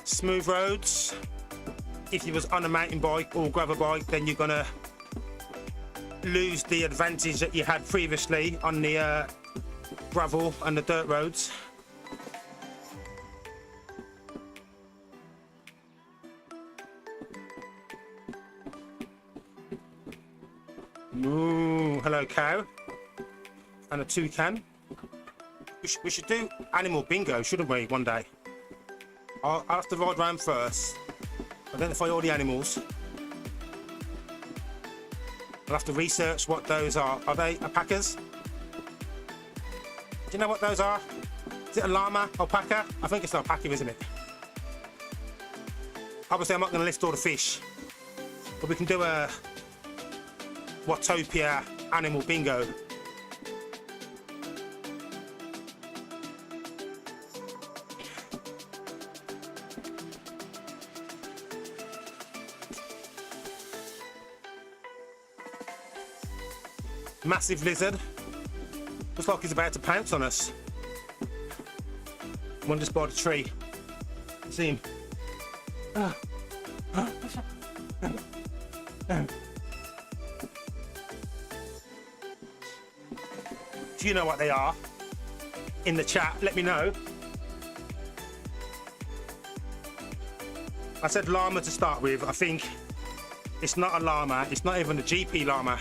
Smooth roads. If you was on a mountain bike or gravel bike, then you're gonna lose the advantage that you had previously on the gravel and the dirt roads. Ooh, hello cow. And a toucan. We should do animal bingo, shouldn't we, one day? I'll have to ride around first, identify all the animals. I'll have to research what those are. Are they alpacas? Do you know what those are? Is it a llama, alpaca? I think it's an alpaca, isn't it? Obviously, I'm not going to list all the fish, but we can do a Watopia animal bingo. Massive lizard. Looks like he's about to pounce on us. One just by the tree. See him. Do you know what they are? In the chat, let me know. I said Llama to start with. I think it's not a Llama. It's not even a GP Llama.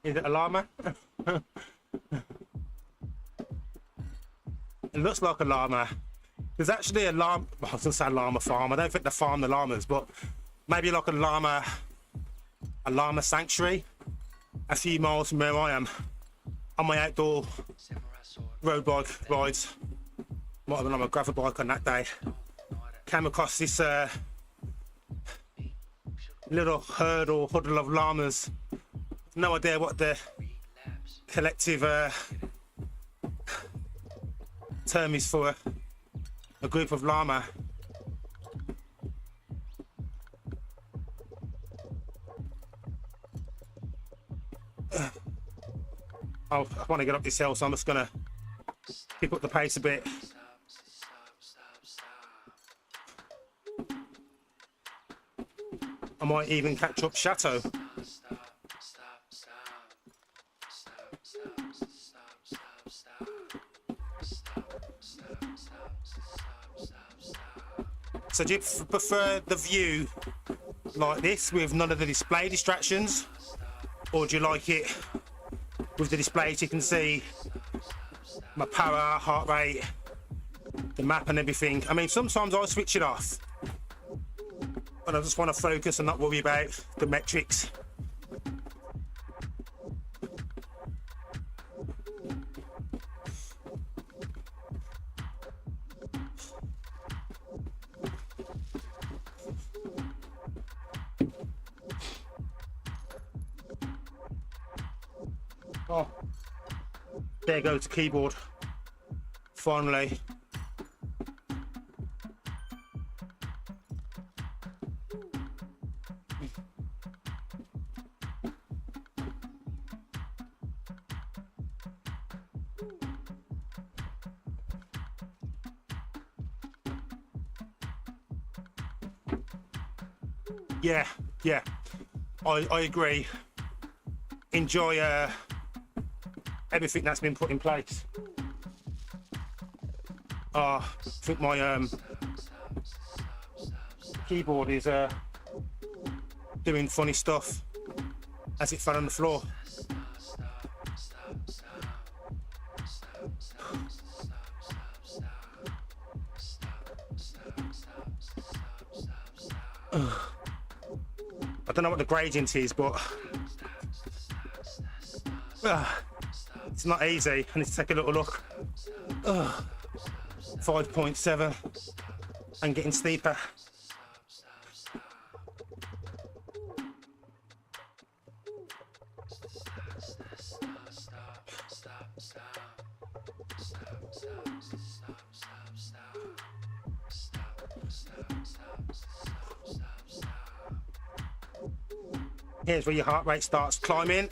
Is it a llama? It looks like a llama. There's actually a llama, well, I was gonna say llama farm. I don't think they farm the llamas, but maybe like a llama sanctuary a few miles from where I am on my outdoor road bike rides. Might have been on my gravel bike on that day. Came across this little herd or huddle of llamas. No idea what the collective term is for a group of llama. I want to get up this hill, so I'm just gonna keep up the pace a bit. I might even catch up Chateau. So do you prefer the view like this with none of the display distractions, or do you like it with the display so you can see my power, heart rate, the map and everything? I mean, sometimes I switch it off, but I just want to focus and not worry about the metrics. Oh, there goes the keyboard, finally. Yeah, I agree. Enjoy everything that's been put in place. I think my keyboard is doing funny stuff as it fell on the floor. I don't know what the gradient is, but it's not easy. I need to take a little look. 5.7 and getting steeper. Here's where your heart rate starts climbing.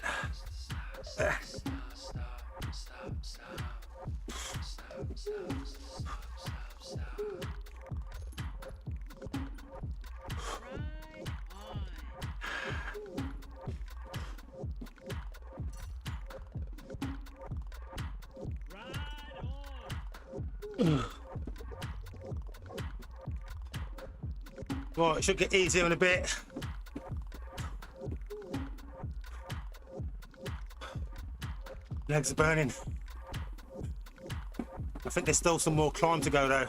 Right, it should get easier in a bit. Legs are burning. I think there's still some more climb to go though.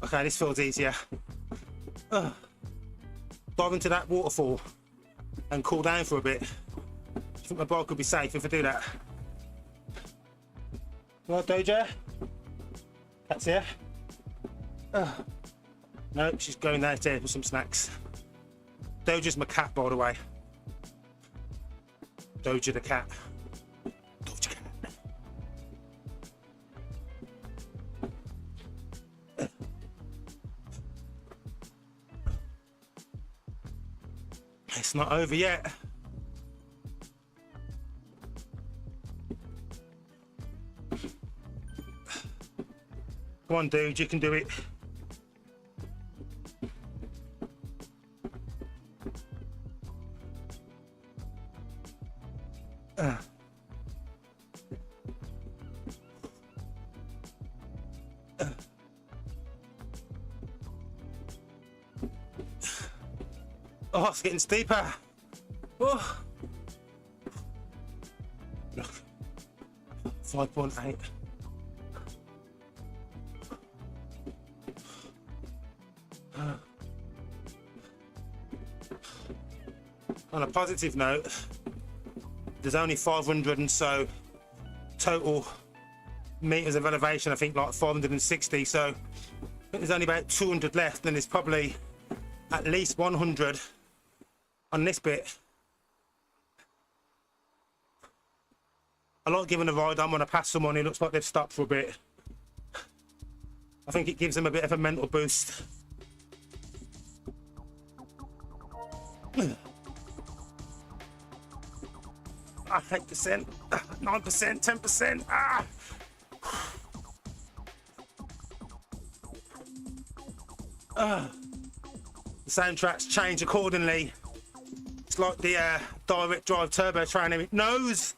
Okay, this feels easier. Dive into that waterfall and cool down for a bit. I think my bike could be safe if I do that. Right, Doja? Cat's here. No, she's going downstairs for some snacks. Doja's my cat, by the way. Doja the cat. Doja cat. It's not over yet. Come on, dude, you can do it. Oh, it's getting steeper. Oh. Look, 5.8. On a positive note, there's only 500 and so total meters of elevation. I think like 560. So I think there's only about 200 left, and there's probably at least 100 on this bit. I like giving a ride on when I pass someone who looks like they've stopped for a bit. I think it gives them a bit of a mental boost. 8%, 9%, 10%. Ah! The soundtrack's change accordingly. It's like the direct drive turbo trainer. It knows.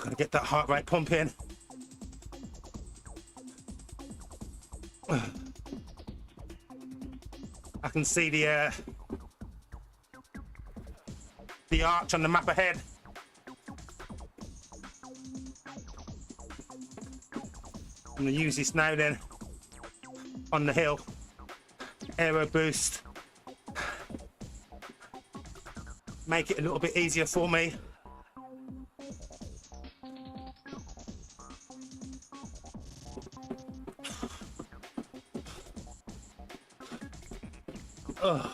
Gotta get that heart rate pumping. I can see the arch on the map ahead. I'm gonna use this now then on the hill. Aero boost. Make it a little bit easier for me. Ugh.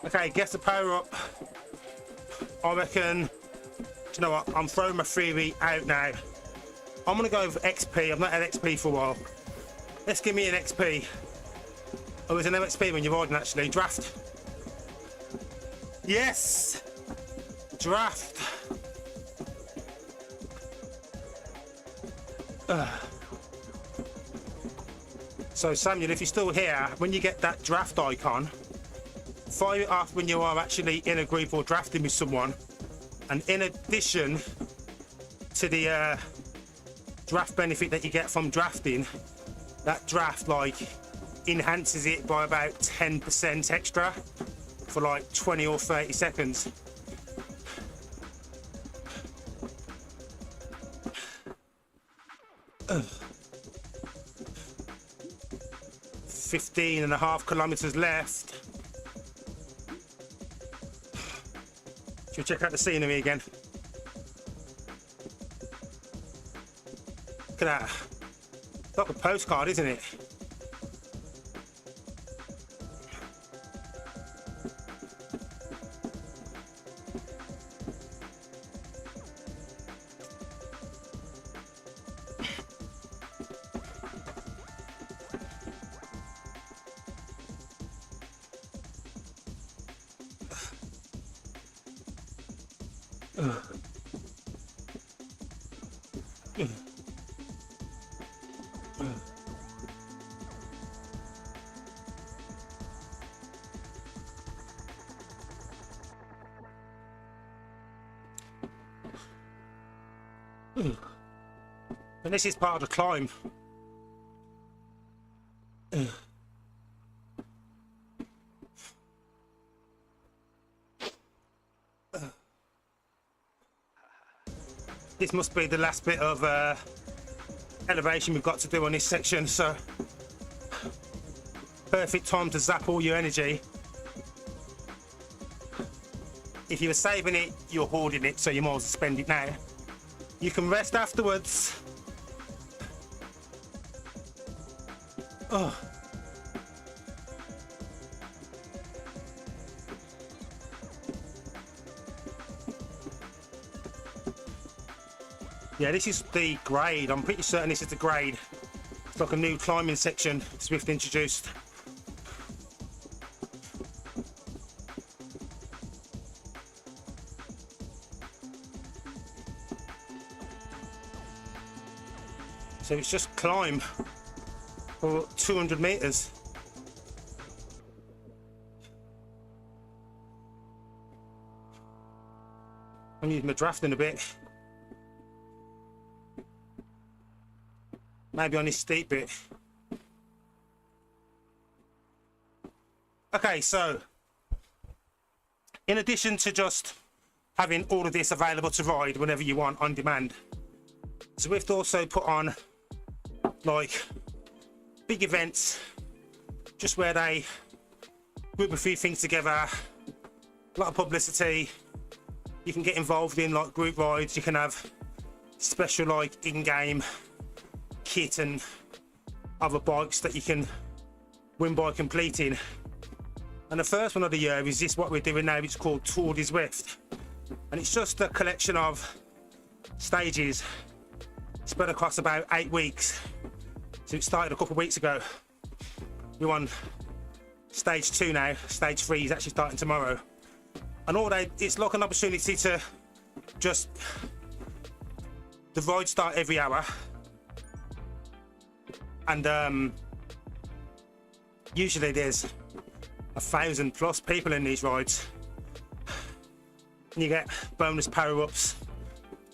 Okay, guess the power up. I reckon, do you know what? I'm throwing my theory out now. I'm gonna go for XP. I've not had XP for a while. Let's give me an XP. Oh, it's an MXP when you're riding actually. Draft. Yes! Draft. So Samuel, if you're still here, when you get that draft icon, fire it off when you are actually in a group or drafting with someone. And in addition to the draft benefit that you get from drafting, that draft like enhances it by about 10% extra for like 20 or 30 seconds. Ugh. 15.5 kilometers left. Should we check out the scenery again? Look at that. It's like a postcard, isn't it? And this is part of the climb. This must be the last bit of elevation we've got to do on this section, so perfect time to zap all your energy. If you were saving it, you're hoarding it, so you might as well spend it now. You can rest afterwards. Oh. Yeah, this is the grade. I'm pretty certain this is the grade. It's like a new climbing section Zwift introduced. So it's just climb for 200 meters. I'm using my drafting a bit. Maybe on this steep bit. Okay, so in addition to just having all of this available to ride whenever you want on demand, Zwift also put on like big events, just where they group a few things together, a lot of publicity. You can get involved in like group rides, you can have special like in-game kit and other bikes that you can win by completing. And the first one of the year is this, what we're doing now. It's called To Zwift, and it's just a collection of stages spread across about 8 weeks. So it started a couple of weeks ago. We're on stage 2 now. Stage 3 is actually starting tomorrow. And all day, it's like an opportunity to just, the rides start every hour. And usually there's 1,000+ people in these rides. And you get bonus power-ups.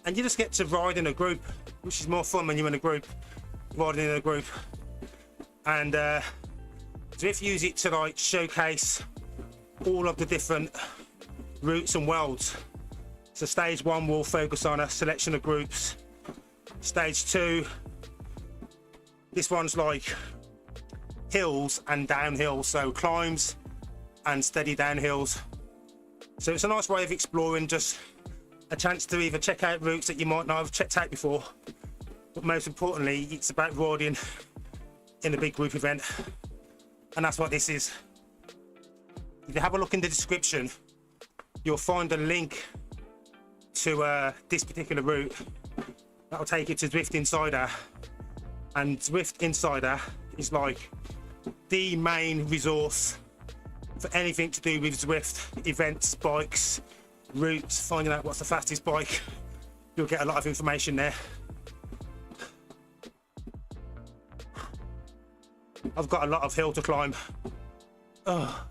And you just get to ride in a group, which is more fun when you're in a group, riding in a group. And Zwift use it to like showcase all of the different routes and worlds. So stage 1 will focus on a selection of groups. Stage 2, this one's like hills and downhill, so climbs and steady downhills. So it's a nice way of exploring, just a chance to either check out routes that you might not have checked out before, but most importantly, it's about riding in a big group event, and that's what this is. If you have a look in the description, you'll find a link to this particular route. That'll take you to Zwift Insider, and Zwift Insider is like the main resource for anything to do with Zwift events, bikes, routes, finding out what's the fastest bike. You'll get a lot of information there. I've got a lot of hill to climb. Oh.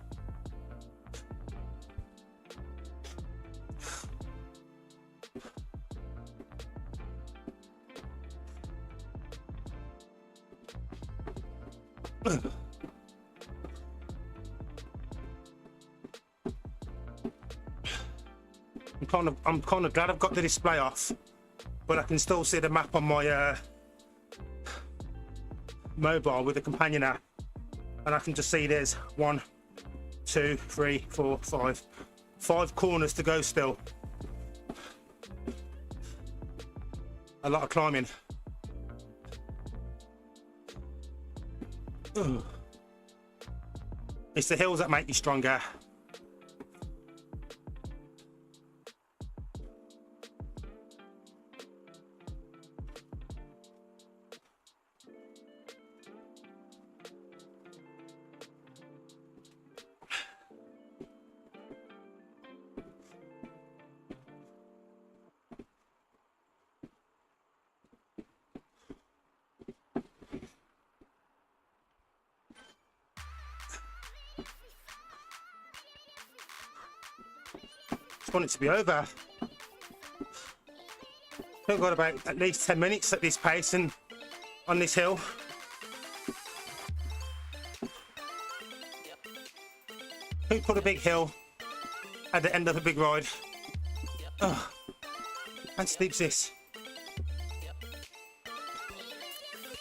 I'm kind of glad I've got the display off, but I can still see the map on my mobile with the companion app, and I can just see there's 1, 2, 3, 4, 5 corners to go still. A lot of climbing. Ugh. It's the hills that make you stronger. Want it to be over. I've got about at least 10 minutes at this pace and on this hill. Who put a big hill at the end of a big ride? Oh, how steep's this?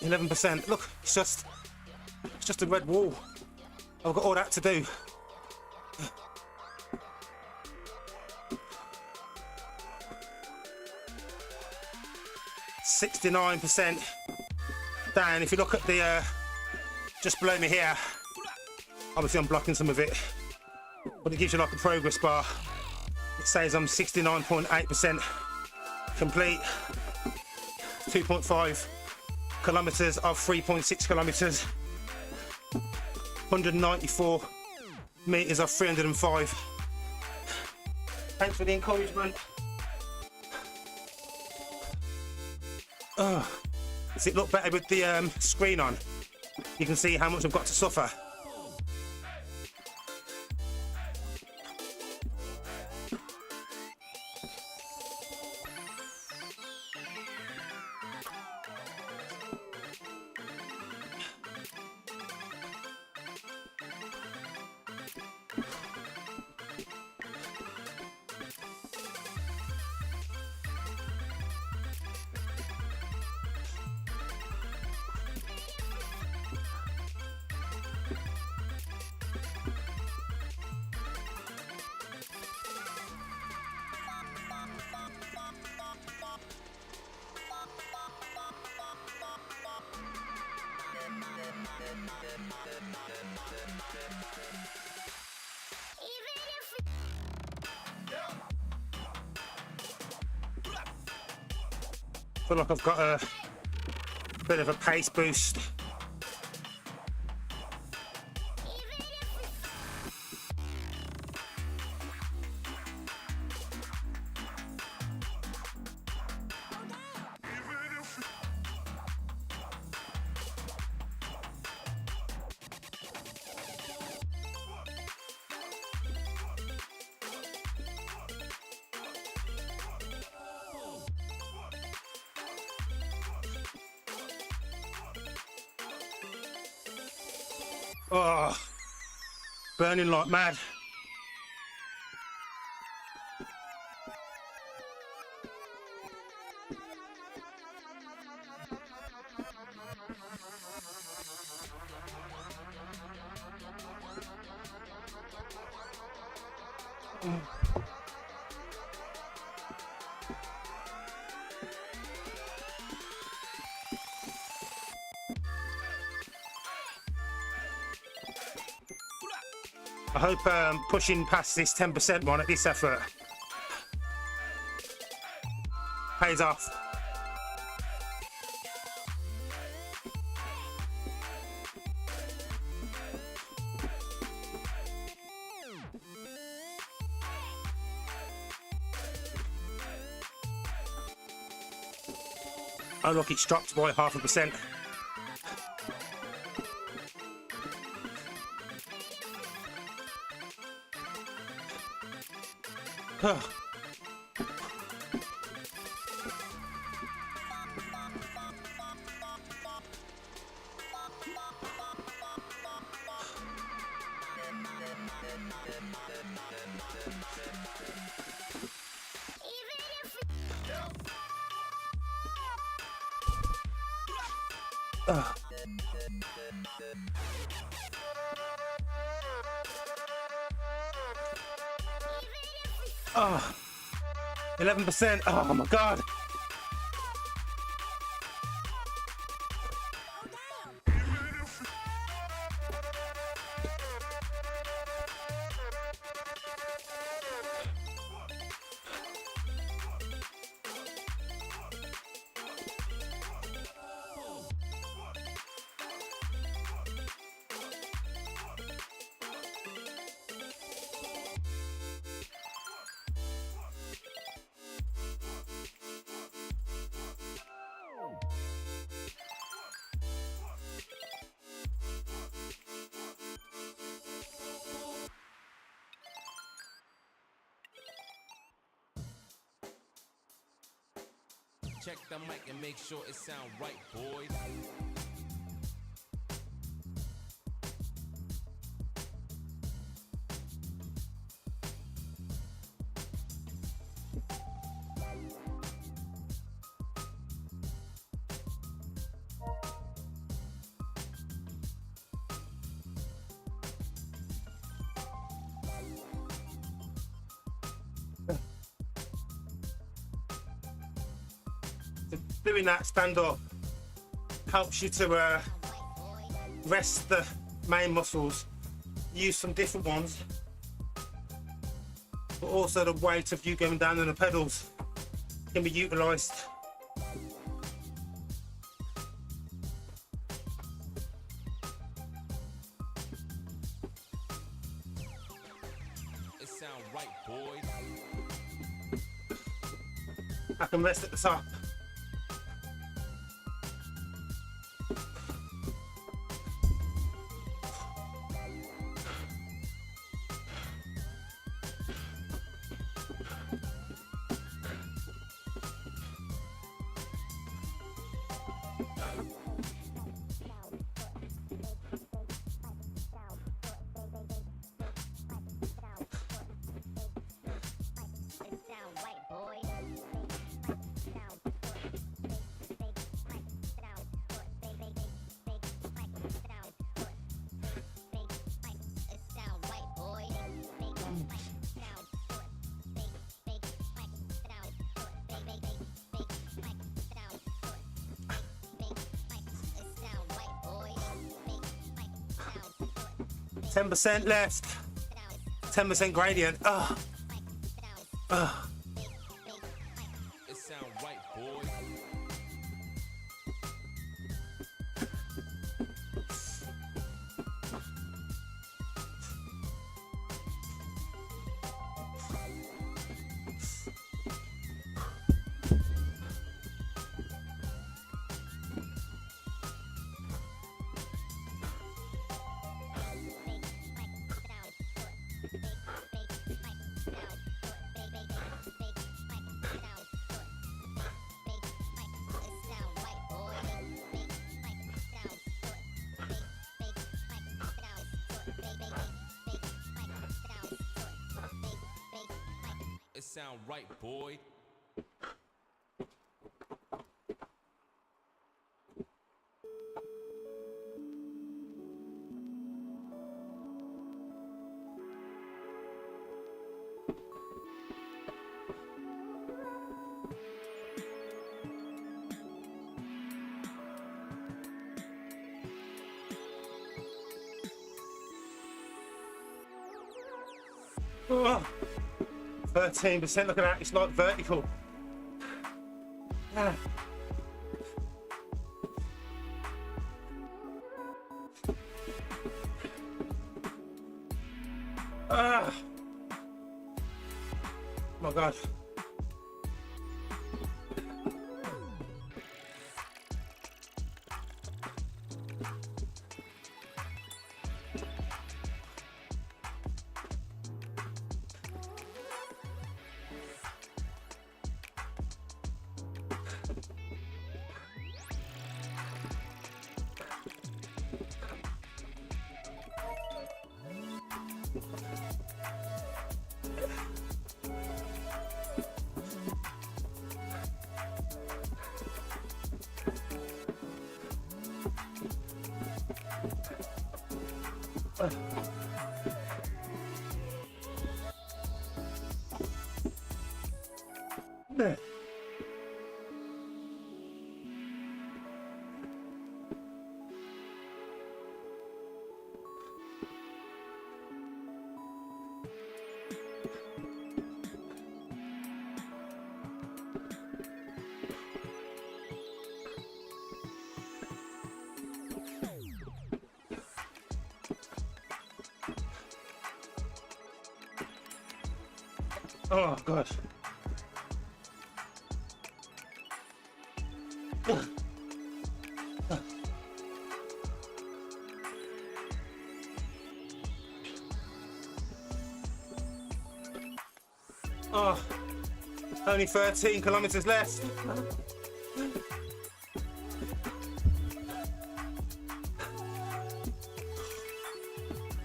11%. Look, it's just a red wall. I've got all that to do. 69% down. If you look at the just below me here, obviously I'm blocking some of it, but it gives you like a progress bar. It says I'm 69.8% complete. 2.5 kilometers of 3.6 kilometers. 194 meters of 305. Thanks for the encouragement. Does it look better with the screen on? You can see how much I've got to suffer. I feel like I've got a bit of a pace boost. Oh, burning like mad. I hope pushing past this 10% one at this effort pays off. Oh look, it's dropped by 0.5%. Oh, 11%. Oh my God. check the mic and make sure it sound right, boys. Doing that stand up helps you to rest the main muscles, use some different ones, but also the weight of you going down on the pedals can be utilised. It sound right, boys. I can rest at the top. Ten 10% left, 10% gradient. It sound right, boys. It sound right, boy. Oh, 13%, look at that, it's like vertical. Ah. Ah. Oh my gosh. There. Oh gosh. Oh, only 13 kilometers left.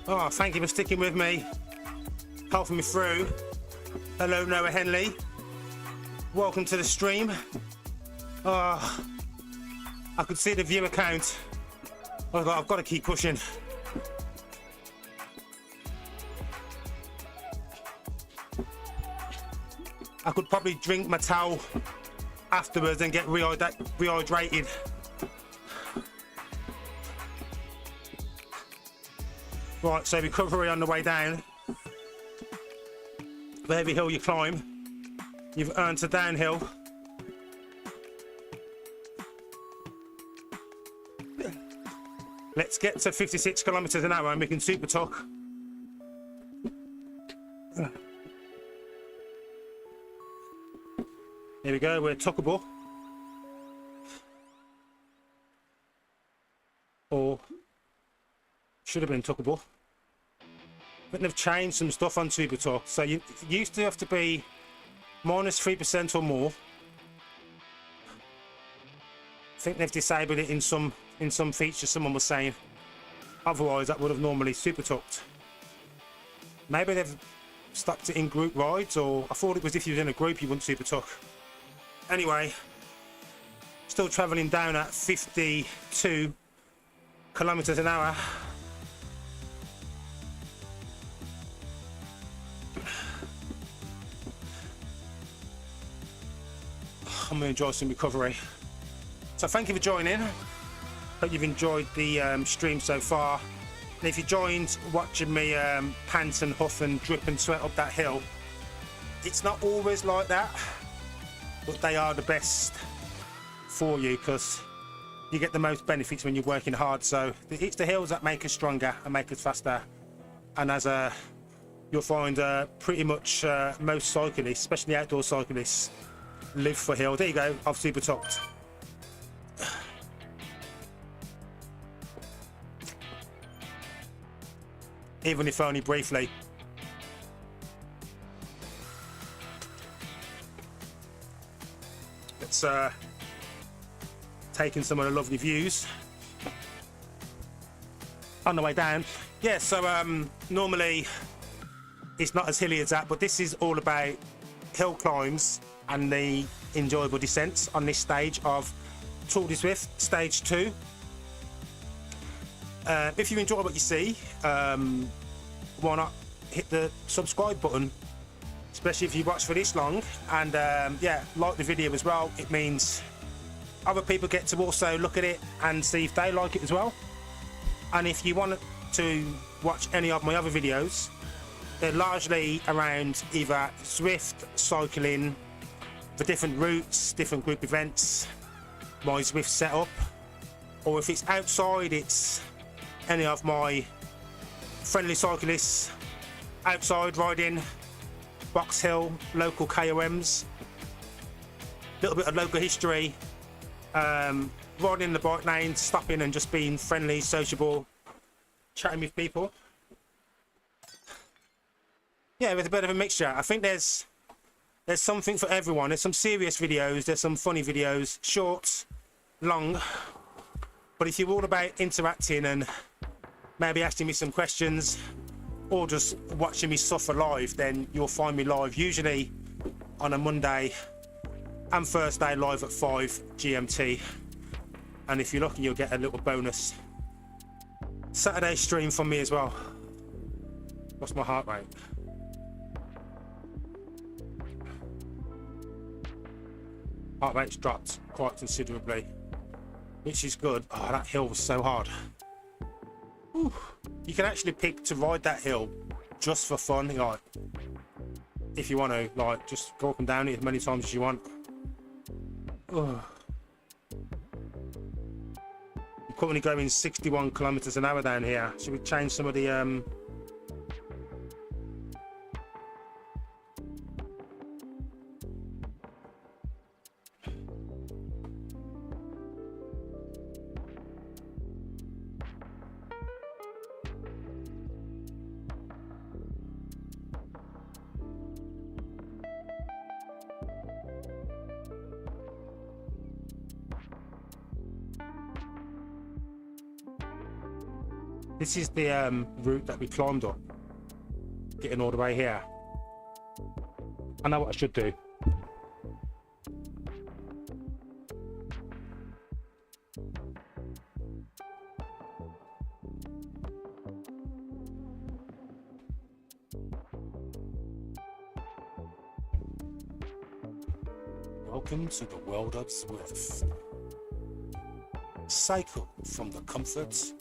Oh, thank you for sticking with me, helping me through. Hello, Noah Henley. Welcome to the stream. Oh, I could see the viewer count. I've got to keep pushing. I could probably drink my towel afterwards and get rehydrated. Right, so recovery on the way down. For every hill you climb, you've earned a downhill. Let's get to 56 kilometers an hour and we can Supertuck. Here we go, we're tuckable. Or should have been tuckable. But they've changed some stuff on Supertuck. So you used to have to be -3% or more. I think they've disabled it in some features, someone was saying. Otherwise that would have normally Supertucked. Maybe they've stopped it in group rides, or I thought it was if you was in a group you wouldn't Supertuck. Anyway, still travelling down at 52 kilometers an hour. I'm going to enjoy some recovery. So thank you for joining. Hope you've enjoyed the stream so far. And if you joined watching me pant and huff and drip and sweat up that hill, it's not always like that, but they are the best for you because you get the most benefits when you're working hard. So it's the hills that make us stronger and make us faster. And as you'll find pretty much most cyclists, especially outdoor cyclists, live for hill. There you go, I've Supertucked. Even if only briefly. It's taking some of the lovely views on the way down. Yeah, so normally it's not as hilly as that, but this is all about hill climbs and the enjoyable descents on this stage of To Zwift stage 2. If you enjoy what you see, why not hit the subscribe button, especially if you watch for this long, and yeah, like the video as well. It means other people get to also look at it and see if they like it as well. And if you want to watch any of my other videos, they're largely around either Zwift cycling for different routes, different group events, my Zwift setup, or if it's outside, it's any of my friendly cyclists outside riding, Box Hill, local KOMs, a little bit of local history, riding the bike lanes, stopping and just being friendly, sociable, chatting with people. Yeah, with a bit of a mixture. I think there's something for everyone. There's some serious videos, there's some funny videos, short, long. But if you're all about interacting and maybe asking me some questions or just watching me suffer live, then you'll find me live usually on a Monday and Thursday live at 5 GMT. And if you're lucky, you'll get a little bonus Saturday stream from me as well. What's my heart rate? Heart rate's dropped quite considerably, which is good. Oh, that hill was so hard. Whew. You can actually pick to ride that hill just for fun, like if you want to, like just go up and down it as many times as you want. Ugh. I'm currently going 61 kilometers an hour down here. Should we change some of the This is the route that we climbed up, getting all the way here. I know what I should do. Welcome to the world of Zwift. Cycle from the comfort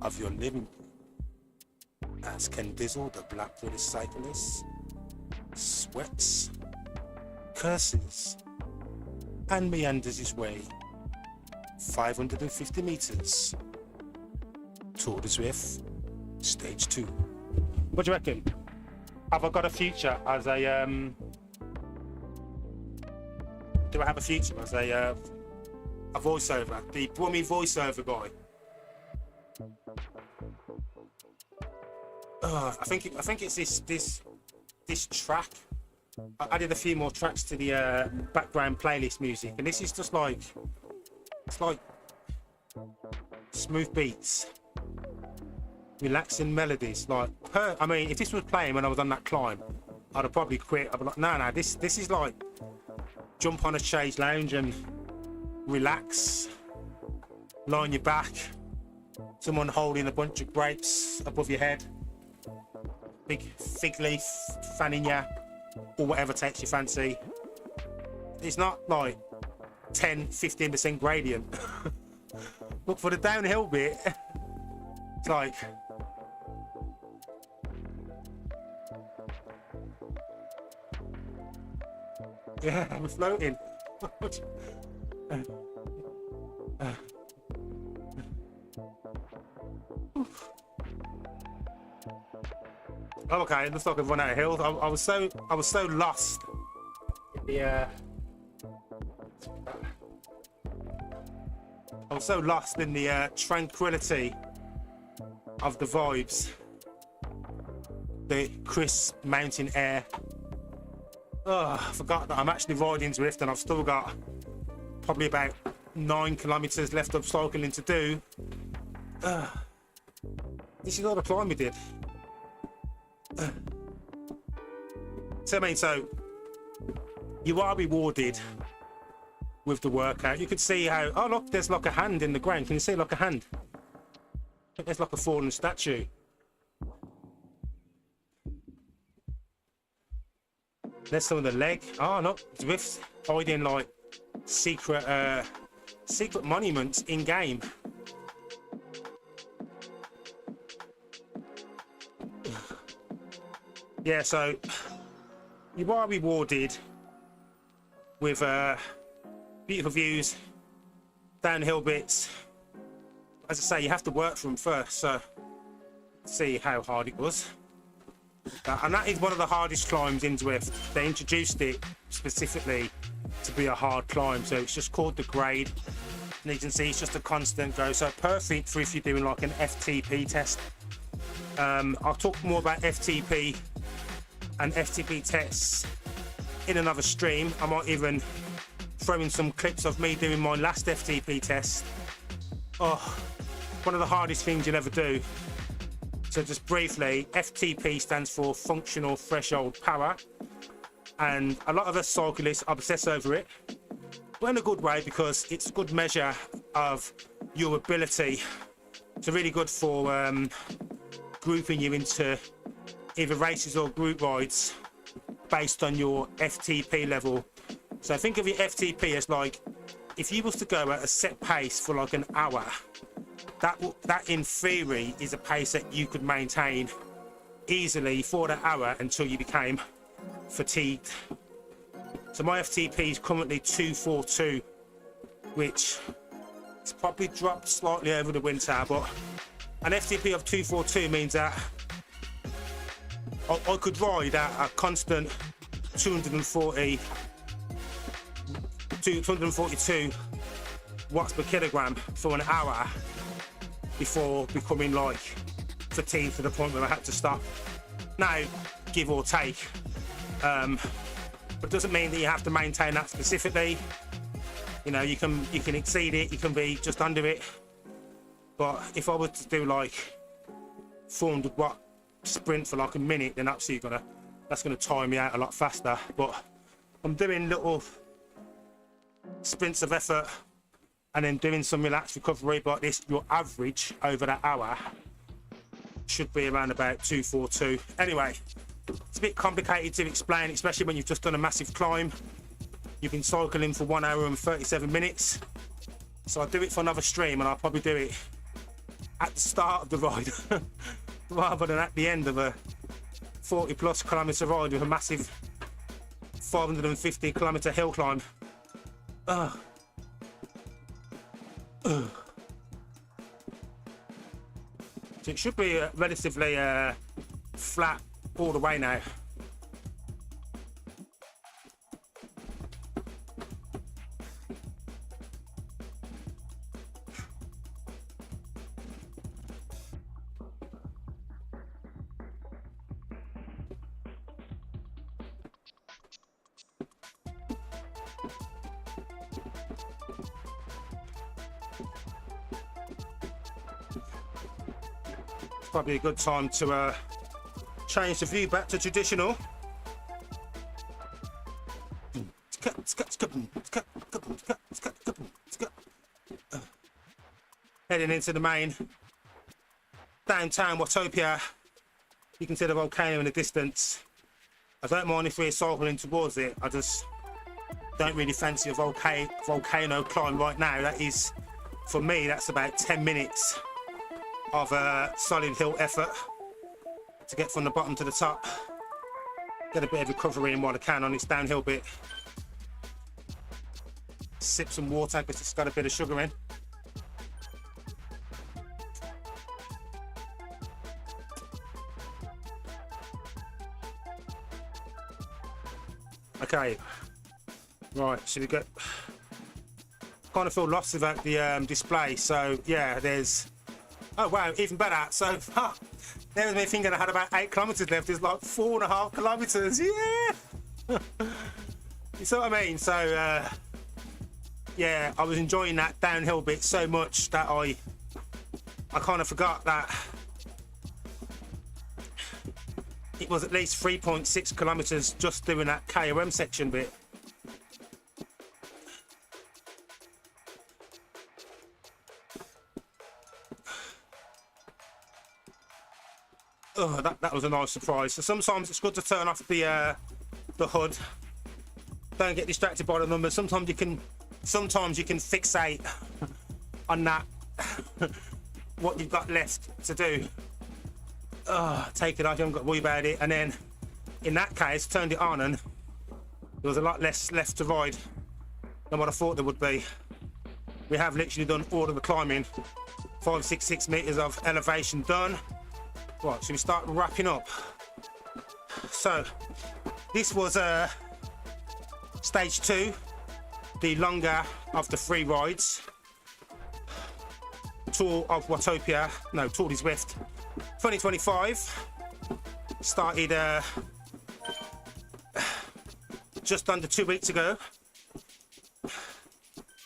of your living room as Ken Dizzle, the Black Cyclist, sweats, curses, and meanders his way 550 meters To Zwift, stage 2. What do you reckon? Have I got a future as a do I have a future as a voiceover, the Brummy voiceover guy? I think it's this track. I added a few more tracks to the background playlist music, and this is just like, it's like smooth beats, relaxing melodies. Like, I mean, if this was playing when I was on that climb, I'd have probably quit. I'd be like, no, this is like jump on a chaise lounge and relax, lie on your back, someone holding a bunch of grapes above your head, big fig leaf fanning you, or whatever takes your fancy. It's not like 10-15% gradient. Look, for the downhill bit, it's like, yeah, I'm floating. Oh, okay, it looks like I've run out of hills. I was so lost in the I was so lost in the tranquility of the vibes, the crisp mountain air. Oh, I forgot that I'm actually riding Zwift and I've still got probably about 9 kilometers left of cycling to do. This is all the climb we did. So I mean, so you are rewarded with the workout. You could see how, oh look, there's like a hand in the ground. Can you see like a hand? I think there's like a fallen statue. There's some of the leg. Oh no, Zwift hiding like secret monuments in game. Yeah, so you are rewarded with beautiful views, downhill bits. As I say, you have to work for them first, so see how hard it was. And that is one of the hardest climbs in Zwift. They introduced it specifically to be a hard climb, so it's just called the grade. And you can see it's just a constant go, so perfect for if you're doing like an FTP test. I'll talk more about FTP and FTP tests in another stream. I might even throw in some clips of me doing my last FTP test. Oh, one of the hardest things you'll ever do. So just briefly, FTP stands for Functional Threshold Power, and a lot of us cyclists obsess over it, but in a good way, because it's a good measure of your ability. It's really good for grouping you into either races or group rides based on your FTP level. So think of your FTP as like, if you was to go at a set pace for like an hour, that in theory is a pace that you could maintain easily for that hour until you became fatigued. So my FTP is currently 242, which it's probably dropped slightly over the winter, but an FTP of 242 means that I could ride at a constant 242 watts per kilogram for an hour before becoming like fatigued to the point where I had to stop. Now, give or take, but it doesn't mean that you have to maintain that specifically. You know, you can exceed it, you can be just under it. But if I were to do like formed what sprint for like a minute, then absolutely that's gonna tire me out a lot faster. But I'm doing little sprints of effort and then doing some relaxed recovery. But this, your average over that hour should be around about 2:42. Anyway, it's a bit complicated to explain, especially when you've just done a massive climb. You've been cycling for 1 hour and 37 minutes. So I'll do it for another stream, and I'll probably do it at the start of the ride rather than at the end of a 40+ kilometre ride with a massive 550 kilometre hill climb. So it should be relatively flat all the way now. Probably a good time to change the view back to traditional. Heading into the main downtown Watopia. You can see the volcano in the distance. I don't mind if we're cycling towards it. I just don't really fancy a volcano climb right now. That is, for me, that's about 10 minutes of a solid hill effort to get from the bottom to the top. Get a bit of recovery in while I can on this downhill bit. Sip some water because it's got a bit of sugar in. Okay, right, so we got, kind of feel lost about the display. So yeah, there's, oh wow, even better. So there was me thinking I had about 8 kilometers left. There's like 4.5 kilometers. Yeah. You see what I mean? So yeah, I was enjoying that downhill bit so much that I kind of forgot that it was at least 3.6 kilometers just doing that KOM section bit. Oh, that was a nice surprise. So sometimes it's good to turn off the HUD. Don't get distracted by the numbers. Sometimes you can fixate on that what you've got left to do. Take it off, you haven't got to worry about it. And then in that case, turned it on and there was a lot less left to ride than what I thought there would be. We have literally done all of the climbing. 566 meters of elevation done. Right, so we start wrapping up. So this was stage 2, the longer of the 3 rides. Tour of Watopia, no, Tour de Zwift 2025 started just under 2 weeks ago.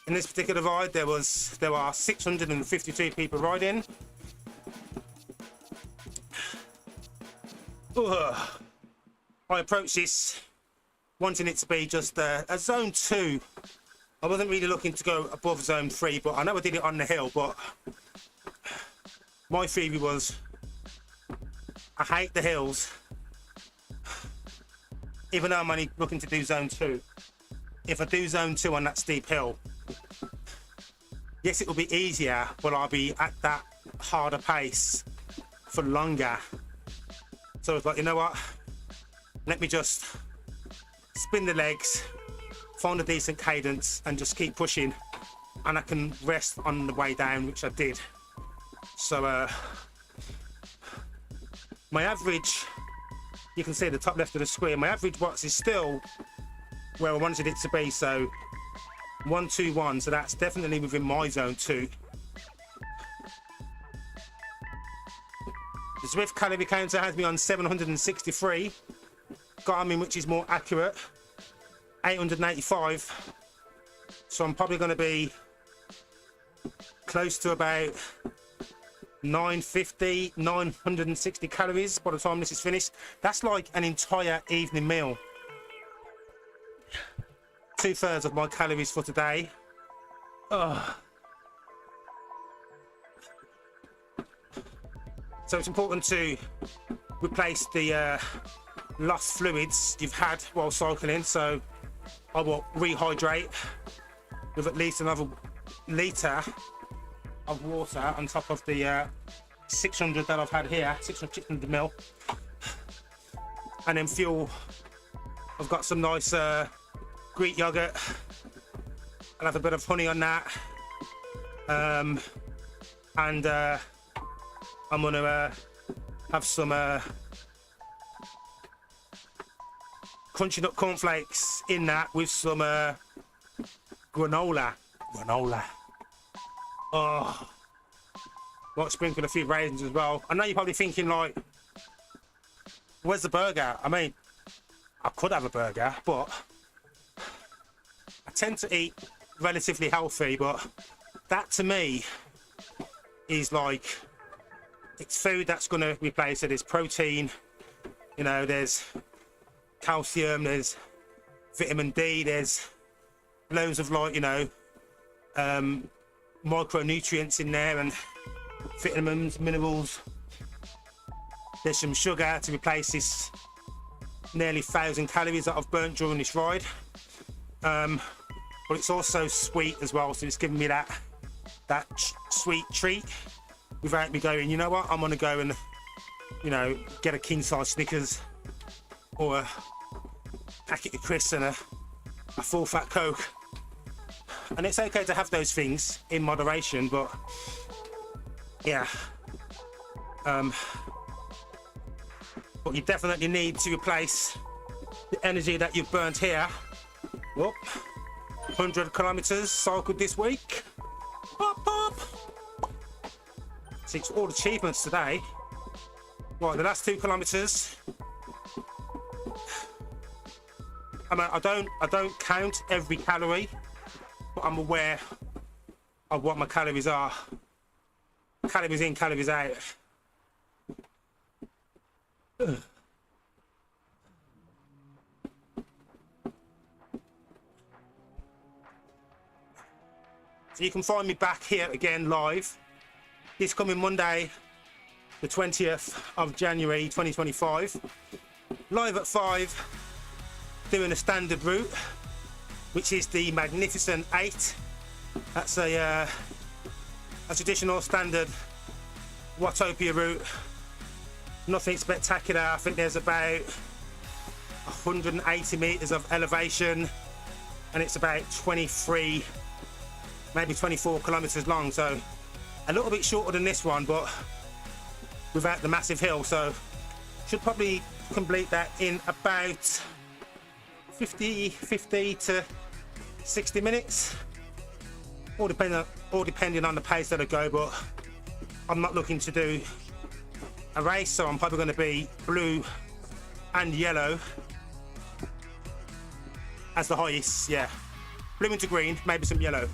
In this particular ride, there are 652 people riding. I approached this wanting it to be just a zone 2. I wasn't really looking to go above zone 3, but I know I did it on the hill. But my theory was, I hate the hills, even though I'm only looking to do zone 2. If I do zone 2 on that steep hill, yes, it will be easier, but I'll be at that harder pace for longer. So I was like, you know what? Let me just spin the legs, find a decent cadence, and just keep pushing. And I can rest on the way down, which I did. So my average, you can see at the top left of the screen, my average watts is still where I wanted it to be. So 121, so that's definitely within my zone 2. The Zwift calorie counter has me on 763. Garmin, which is more accurate, 885. So I'm probably going to be close to about 950, 960 calories by the time this is finished. That's like an entire evening meal. 2/3 of my calories for today. Ugh. So it's important to replace the lost fluids you've had while cycling. So I will rehydrate with at least another litre of water on top of the 600 that I've had here, 600 ml. And then fuel, I've got some nice Greek yogurt. I'll have a bit of honey on that. And I'm gonna have some crunchy nut cornflakes in that with some granola. Oh, might sprinkle a few raisins as well. I know you're probably thinking like, where's the burger? I mean, I could have a burger, but I tend to eat relatively healthy, but that to me is like, it's food that's going to replace it. There's protein, you know, there's calcium, there's vitamin D, there's loads of like, you know, micronutrients in there and vitamins, minerals. There's some sugar to replace this nearly 1,000 calories that I've burnt during this ride. But it's also sweet as well, so it's giving me that sweet treat without me going, you know what, I'm gonna go and, you know, get a king size Snickers or a packet of crisps and a full fat Coke. And it's okay to have those things in moderation, but yeah, but you definitely need to replace the energy that you've burnt here. Whoop, 100 kilometers cycled this week. Pop, pop. See, it's all achievements today. Right, the last 2 kilometers. I mean, I don't count every calorie, but I'm aware of what my calories are. Calories in, calories out. Ugh. So you can find me back here again live this coming Monday, the 20th of January 2025, live at 5, doing a standard route, which is the Magnificent 8. That's a traditional standard Watopia route. Nothing spectacular. I think there's about 180 meters of elevation, and it's about 23, maybe 24 kilometers long. So a little bit shorter than this one, but without the massive hill. So should probably complete that in about 50 to 60 minutes, all depending on the pace that I go. But I'm not looking to do a race, so I'm probably going to be blue and yellow as the highest. Yeah, blue into green, maybe some yellow.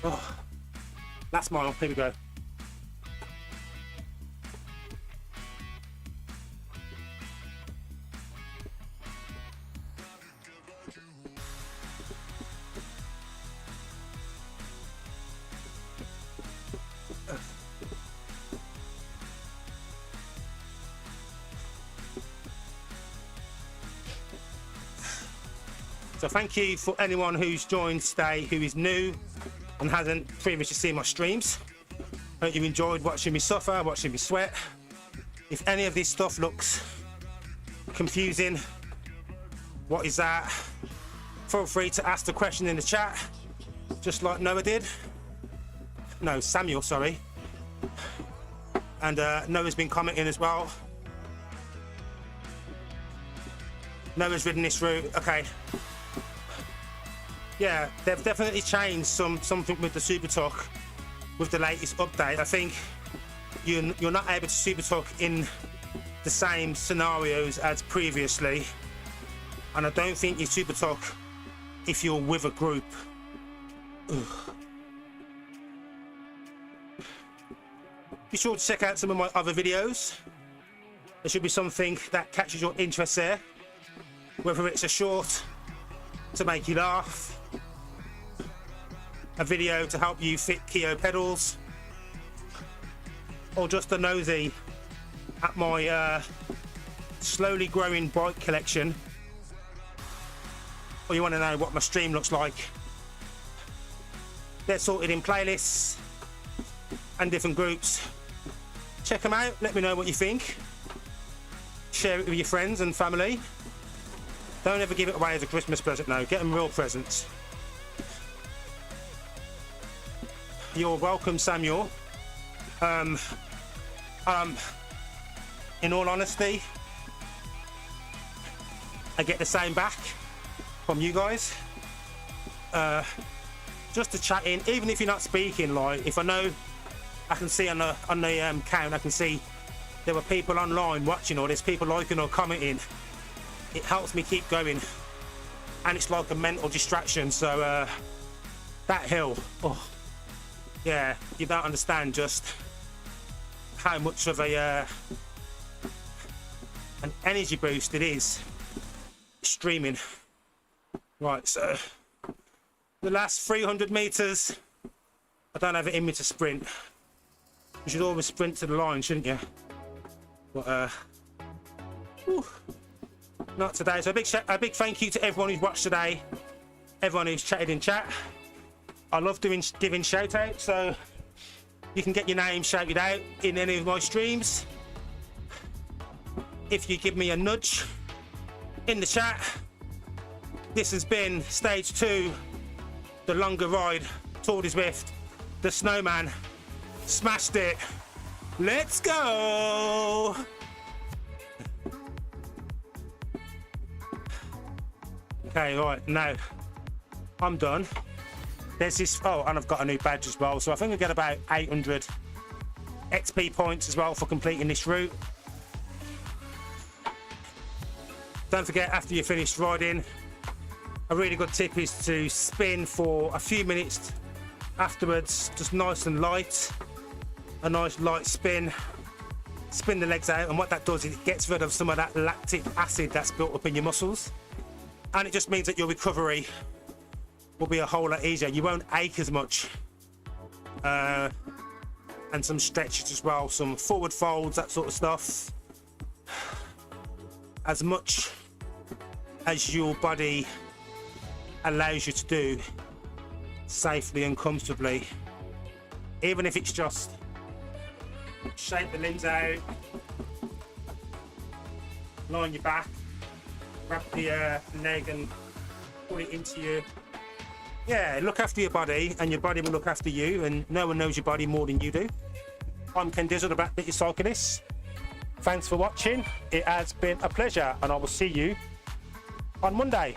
Oh, last mile, here we go. So thank you for anyone who's joined today who is new and hasn't previously seen my streams. Hope you enjoyed watching me suffer, watching me sweat. If any of this stuff looks confusing, what is that? Feel free to ask the question in the chat, just like Noah did. No, Samuel, sorry. And Noah's been commenting as well. Noah's ridden this route, okay. Yeah, they've definitely changed something with the Supertuck with the latest update. I think you're not able to Supertuck in the same scenarios as previously, and I don't think you Supertuck if you're with a group. Ugh. be sure to check out some of my other videos. There should be something that catches your interest there, whether it's a short to make you laugh, a video to help you fit Keo pedals, or just a nosy at my slowly growing bike collection, or you want to know what my stream looks like. They're sorted in playlists and different groups. Check them out, let me know what you think. Share it with your friends and family. Don't ever give it away as a Christmas present, no, get them real presents. You're welcome, Samuel. In all honesty, I get the same back from you guys. Just to chat in, even if you're not speaking, like if I know, I can see on the count, I can see there were people online watching, or there's people liking or commenting. It helps me keep going, and it's like a mental distraction. So that hill, oh yeah, you don't understand just how much of a an energy boost it is streaming. Right, so the last 300 meters, I don't have it in me to sprint. You should always sprint to the line, shouldn't you? But not today. So a big thank you to everyone who's watched today, everyone who's chatted in chat. I love giving shout outs, so you can get your name shouted out in any of my streams. If you give me a nudge in the chat. This has been stage 2, the longer ride, To Zwift, the Snowman. Smashed it. Let's go. Okay, right, now I'm done. There's this, oh, and I've got a new badge as well, so I think I get about 800 XP points as well for completing this route. Don't forget, after you finish riding, a really good tip is to spin for a few minutes afterwards, just nice and light. A nice light spin. Spin the legs out, and what that does is it gets rid of some of that lactic acid that's built up in your muscles, and it just means that your recovery will be a whole lot easier. You won't ache as much, and some stretches as well, some forward folds, that sort of stuff. As much as your body allows you to do safely and comfortably, even if it's just shake the limbs out, lie on your back, grab the leg and pull it into you. Yeah, look after your body, and your body will look after you, and no one knows your body more than you do. I'm Ken Dizzle, the Black Cyclist. Thanks for watching. It has been a pleasure, and I will see you on Monday.